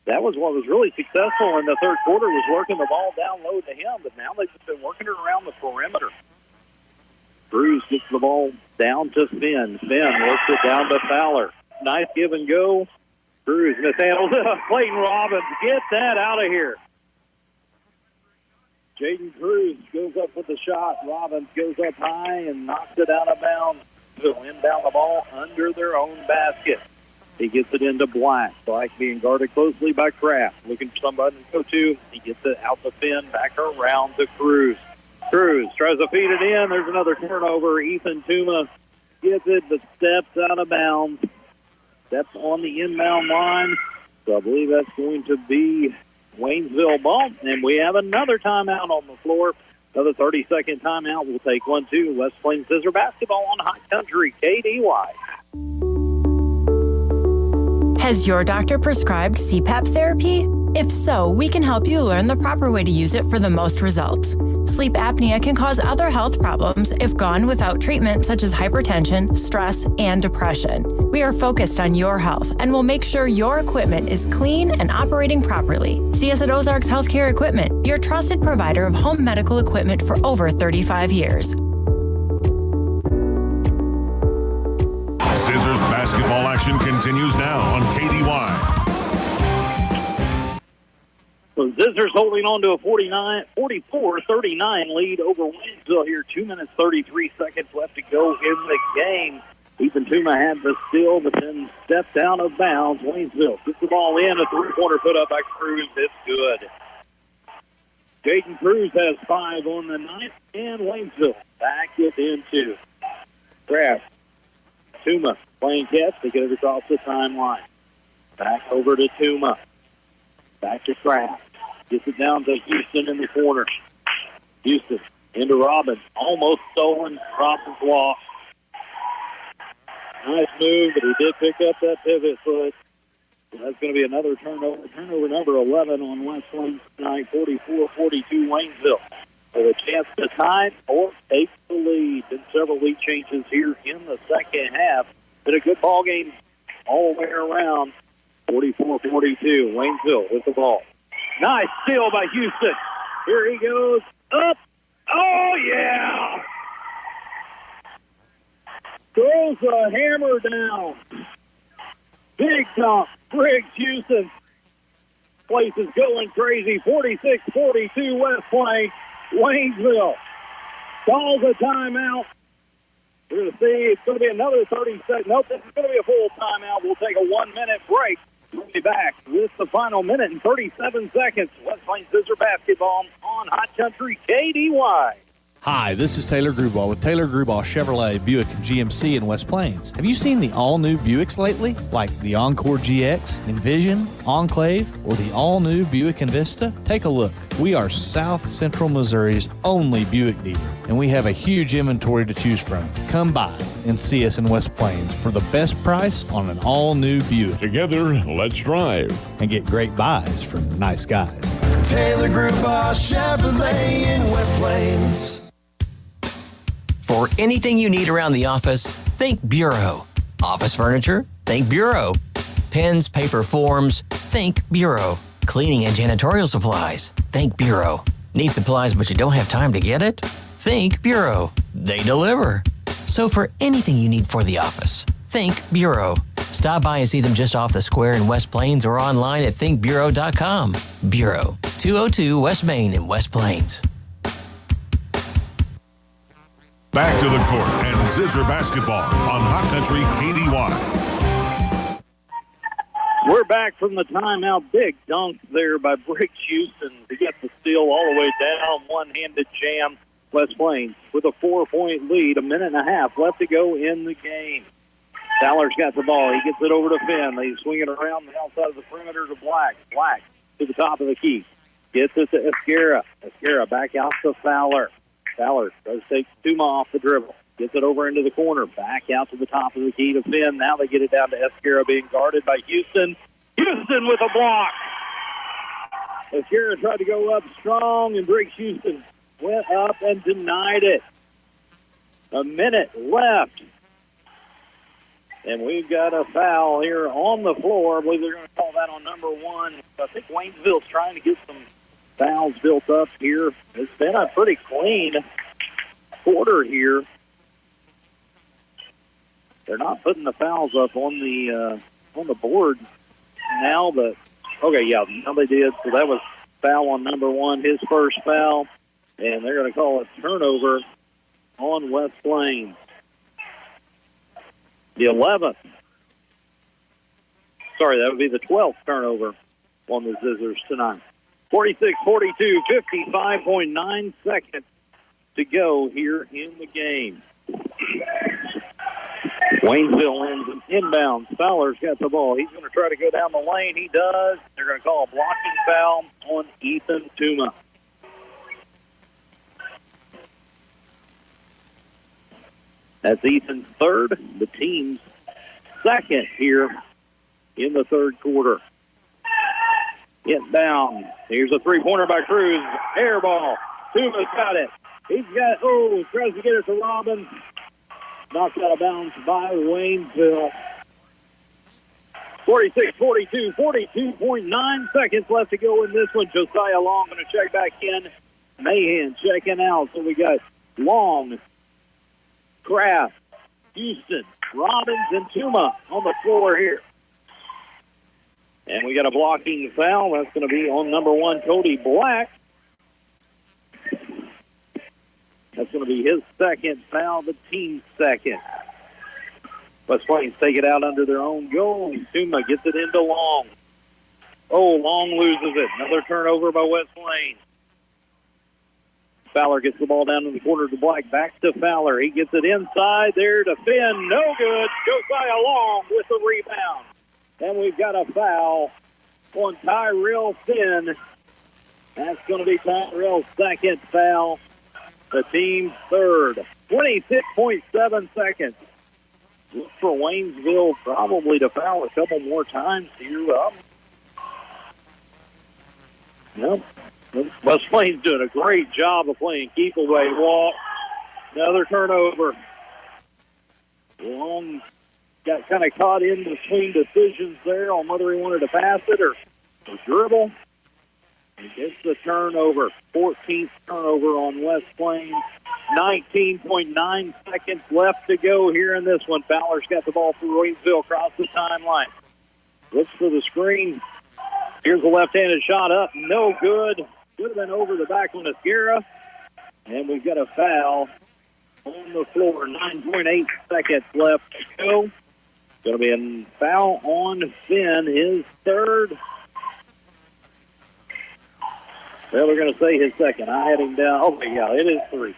That was what was really successful in the third quarter, was working the ball down low to him, but now they've just been working it around the perimeter. Cruz gets the ball down to Finn. Finn works it down to Fowler. Nice give and go. Cruz mishandles it. Clayton Robbins, get that out of here. Jaden Cruz goes up with the shot. Robbins goes up high and knocks it out of bounds. They'll inbound the ball under their own basket. He gets it into Black. Black being guarded closely by Kraft. Looking for somebody to go to. He gets it out the Finn, back around to Cruz. Cruz tries to feed it in. There's another turnover. Ethan Tuma gets it, but steps out of bounds. Steps on the inbound line. So I believe that's going to be Waynesville ball. And we have another timeout on the floor. Another 30-second timeout. We'll take one, too. West Plains Zizzer basketball on Hot Country, KDY. Has your doctor prescribed CPAP therapy? If so, we can help you learn the proper way to use it for the most results. Sleep apnea can cause other health problems if gone without treatment, such as hypertension, stress, and depression. We are focused on your health and will make sure your equipment is clean and operating properly. See us at Ozarks Healthcare Equipment, your trusted provider of home medical equipment for over 35 years. Zizzers basketball action continues now on KDY. So Zizzers holding on to a 44-39 lead over Waynesville here. 2 minutes, 33 seconds left to go in the game. Ethan Tuma had the steal, but then stepped out of bounds. Waynesville gets the ball in. A three-pointer put up by Cruz. It's good. Jaden Cruz has 5 on the night, and Waynesville back within 2. Kraft. Tuma playing catch. They get it across the timeline. Back over to Tuma. Back to Kraft. Gets it down to Houston in the corner. Houston into Robbins. Almost stolen. Robbins lost. Nice move, but he did pick up that pivot foot. So that's going to be another turnover. Turnover number 11 on West Plains tonight. 44-42 Waynesville. With a chance to tie or take the lead. Been several lead changes here in the second half. Been a good ball game all the way around. 44-42. Waynesville with the ball. Nice steal by Houston. Here he goes. Up. Oh, yeah. Throws a hammer down. Big top. Briggs Houston. Place is going crazy. 46-42 West Plains. Waynesville calls a timeout. We're going to see. It's going to be another 30 seconds. Nope, this is going to be a full timeout. We'll take a 1-minute break. We'll be back with the final minute and 37 seconds. West Plains Zizzer basketball on Hot Country KDY. Hi, this is Taylor Grubauer with Taylor Grubauer Chevrolet Buick GMC in West Plains. Have you seen the all-new Buicks lately? Like the Encore GX, Envision, Enclave, or the all-new Buick Envista? Take a look. We are South Central Missouri's only Buick dealer, and we have a huge inventory to choose from. Come by and see us in West Plains for the best price on an all-new Buick. Together, let's drive. And get great buys from nice guys. Taylor Grubauer Chevrolet in West Plains. For anything you need around the office, think Bureau. Office furniture? Think Bureau. Pens, paper, forms? Think Bureau. Cleaning and janitorial supplies? Think Bureau. Need supplies but you don't have time to get it? Think Bureau. They deliver. So for anything you need for the office, think Bureau. Stop by and see them just off the square in West Plains or online at thinkbureau.com. Bureau, 202 West Main in West Plains. Back to the court and Zizzer basketball on Hot Country KDY. We're back from the timeout. Big dunk there by Briggs Houston to get the steal all the way down. One-handed jam. West Plains with a 4-point lead. A minute and a half left to go in the game. Fowler's got the ball. He gets it over to Finn. They swing it around the outside of the perimeter to Black. Black to the top of the key. Gets it to Esquera. Esquera back out to Fowler. Fowler does take Tuma off the dribble. Gets it over into the corner. Back out to the top of the key to Finn. Now they get it down to Esquera being guarded by Houston. Houston with a block. Esquera tried to go up strong, and Briggs Houston went up and denied it. A minute left. And we've got a foul here on the floor. I believe they're going to call that on number one. I think Waynesville's trying to get some fouls built up here. It's been a pretty clean quarter here. They're not putting the fouls up on the board now, but okay, yeah, now they did. So that was foul on number one, his first foul, and they're going to call it turnover on West Plains. The 11th. Sorry, that would be the 12th turnover on the Zizzers tonight. 46-42, 55.9 seconds to go here in the game. Waynesville ends an inbound. Fowler's got the ball. He's going to try to go down the lane. He does. They're going to call a blocking foul on Ethan Tuma. That's Ethan's third, the team's second here in the third quarter. Inbound. Here's a three-pointer by Cruz. Air ball. Tuma's got it. He's got, tries to get it to Robbins. Knocked out of bounds by Waynesville. 46-42, 42.9 seconds left to go in this one. Josiah Long going to check back in. Mahan checking out. So we got Long, Kraft, Houston, Robbins, and Tuma on the floor here. And we got a blocking foul. That's going to be on number one, Cody Black. That's going to be his second foul, the team's second. West Plains take it out under their own goal. Tuma gets it into Long. Long loses it. Another turnover by West Plains. Fowler gets the ball down in the corner to Black. Back to Fowler. He gets it inside there to Finn. No good. Josiah Long with the rebound. And we've got a foul on Tyrell Finn. That's going to be Tyrell's second foul. The team's third. 26.7 seconds. Look for Waynesville probably to foul a couple more times here. West Plains doing a great job of playing keep away walk. Another turnover. Long got kind of caught in between decisions there on whether he wanted to pass it or dribble. He gets the turnover. 14th turnover on West Plains. 19.9 seconds left to go here in this one. Fowler's got the ball for Waynesville across the timeline. Looks for the screen. Here's a left-handed shot up. No good. Could have been over the back on Esquera. And we've got a foul on the floor. 9.8 seconds left to go. Going to be a foul on Finn, his third. Well, they're going to say his second. I had him down. Okay, yeah, it is three.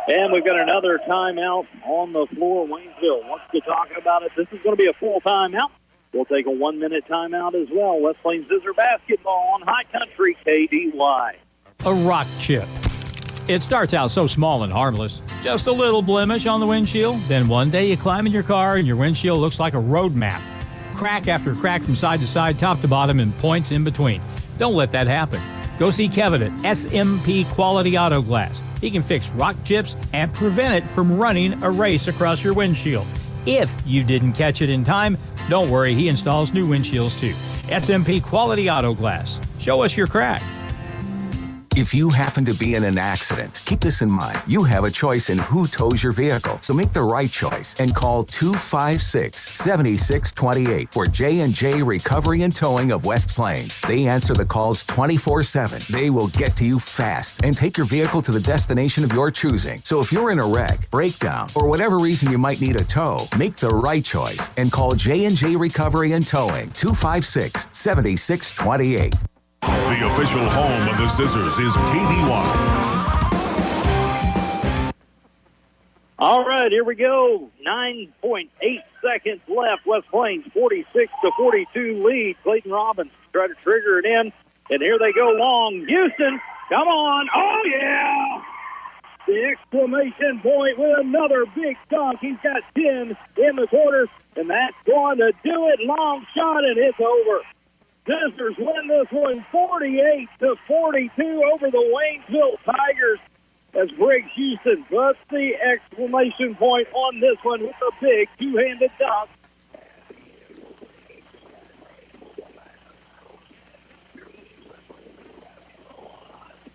And we've got another timeout on the floor. Waynesville wants to talk about it. This is going to be a full timeout. We'll take a 1-minute timeout as well. West Plains Zizzer basketball on High Country KDY. A rock chip. It starts out so small and harmless. Just a little blemish on the windshield. Then one day you climb in your car and your windshield looks like a road map. Crack after crack from side to side, top to bottom, and points in between. Don't let that happen. Go see Kevin at SMP Quality Auto Glass. He can fix rock chips and prevent it from running a race across your windshield. If you didn't catch it in time, don't worry, he installs new windshields too. SMP Quality Auto Glass. Show us your crack. If you happen to be in an accident, keep this in mind. You have a choice in who tows your vehicle, so make the right choice and call 256-7628 for J&J Recovery and Towing of West Plains. They answer the calls 24/7. They will get to you fast and take your vehicle to the destination of your choosing. So if you're in a wreck, breakdown, or whatever reason you might need a tow, make the right choice and call J&J Recovery and Towing 256-7628. The official home of the Zizzers is KDY. All right, here we go. 9.8 seconds left. West Plains 46-42 lead. Clayton Robbins try to trigger it in, and here they go long. Houston, come on. Oh, yeah. The exclamation point with another big dunk. He's got 10 in the quarter, and that's going to do it. Long shot, and it's over. Zizzers win this one 48-42 over the Waynesville Tigers as Briggs Houston puts the exclamation point on this one with a big two-handed dunk.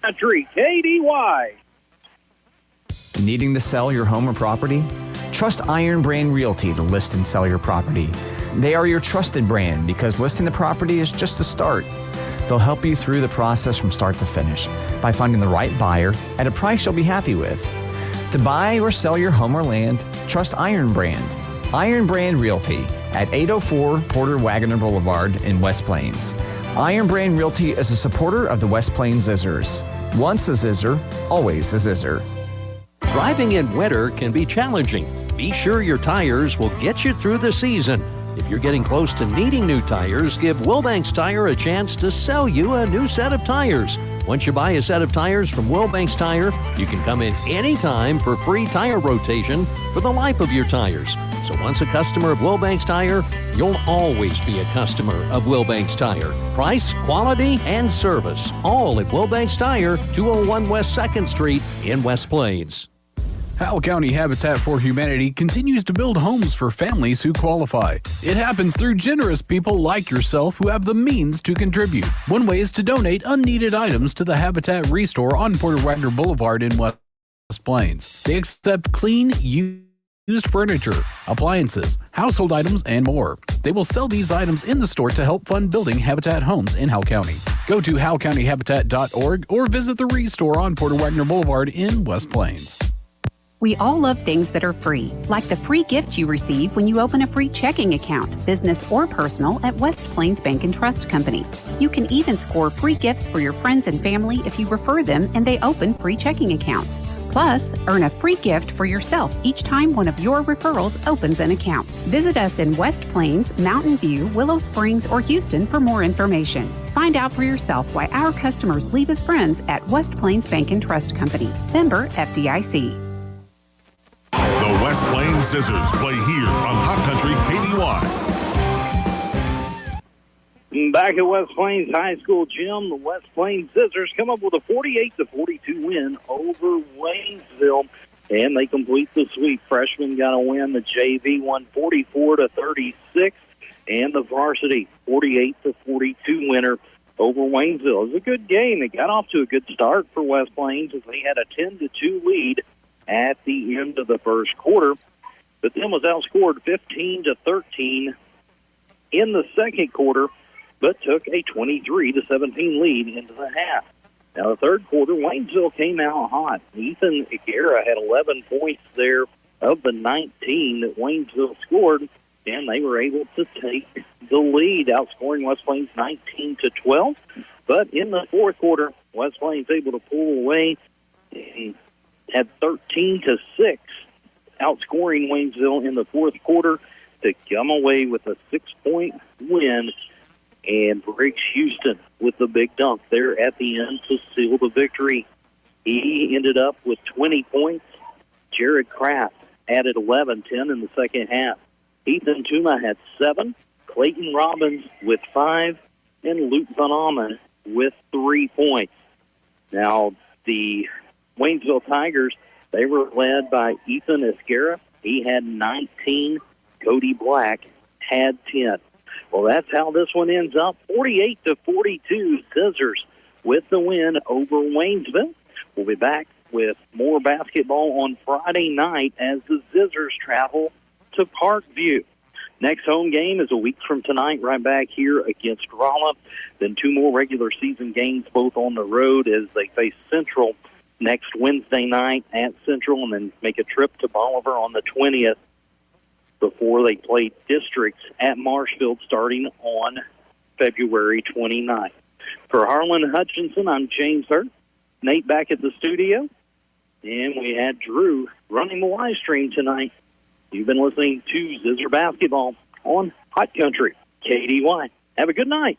Country KDY. Needing to sell your home or property? Trust Iron Brand Realty to list and sell your property. They are your trusted brand because listing the property is just the start. They'll help you through the process from start to finish by finding the right buyer at a price you'll be happy with. To buy or sell your home or land, trust Iron Brand. Iron Brand Realty at 804 Porter Wagoner Boulevard in West Plains. Iron Brand Realty is a supporter of the West Plains Zizzers. Once a Zizzer, always a Zizzer. Driving in winter can be challenging. Be sure your tires will get you through the season. If you're getting close to needing new tires, give Wilbanks Tire a chance to sell you a new set of tires. Once you buy a set of tires from Wilbanks Tire, you can come in anytime for free tire rotation for the life of your tires. So once a customer of Wilbanks Tire, you'll always be a customer of Wilbanks Tire. Price, quality, and service, all at Wilbanks Tire, 201 West 2nd Street in West Plains. Howell County Habitat for Humanity continues to build homes for families who qualify. It happens through generous people like yourself who have the means to contribute. One way is to donate unneeded items to the Habitat Restore on Porter Wagner Boulevard in West Plains. They accept clean, used furniture, appliances, household items, and more. They will sell these items in the store to help fund building Habitat homes in Howell County. Go to howellcountyhabitat.org or visit the Restore on Porter Wagner Boulevard in West Plains. We all love things that are free, like the free gift you receive when you open a free checking account, business or personal, at West Plains Bank and Trust Company. You can even score free gifts for your friends and family if you refer them and they open free checking accounts. Plus, earn a free gift for yourself each time one of your referrals opens an account. Visit us in West Plains, Mountain View, Willow Springs, or Houston for more information. Find out for yourself why our customers leave as friends at West Plains Bank and Trust Company. Member FDIC. The West Plains Zizzers play here on Hot Country KDY. Back at West Plains High School gym, the West Plains Zizzers come up with a 48-42 win over Waynesville, and they complete the sweep. Freshmen got a win. The JV won 44-36, and the varsity 48-42 winner over Waynesville. It was a good game. It got off to a good start for West Plains as they had a 10-2 lead at the end of the first quarter, but then was outscored 15-13 in the second quarter, but took a 23-17 lead into the half. Now, the third quarter, Waynesville came out hot. Ethan Aguirre had 11 points there of the 19 that Waynesville scored, and they were able to take the lead, outscoring West Plains 19-12. But in the fourth quarter, West Plains able to pull away and had 13-6, outscoring Waynesville in the fourth quarter to come away with a 6-point win and breaks Houston with the big dunk there at the end to seal the victory. He ended up with 20 points. Jared Kraft added 10 in the second half. Ethan Tuma had 7, Clayton Robbins with 5, and Luke Van Almen with 3 points. Now, the Waynesville Tigers, they were led by Ethan Esguerra. He had 19. Cody Black had 10. Well, that's how this one ends up. 48-42, Zizzers with the win over Waynesville. We'll be back with more basketball on Friday night as the Zizzers travel to Parkview. Next home game is a week from tonight, right back here against Rolla. Then 2 more regular season games, both on the road as they face Central next Wednesday night at Central, and then make a trip to Bolivar on the 20th before they play Districts at Marshfield starting on February 29th. For Harlan Hutchinson, I'm James Hurt. Nate back at the studio, and we had Drew running the live stream tonight. You've been listening to Zizzer Basketball on Hot Country, KDY. Have a good night.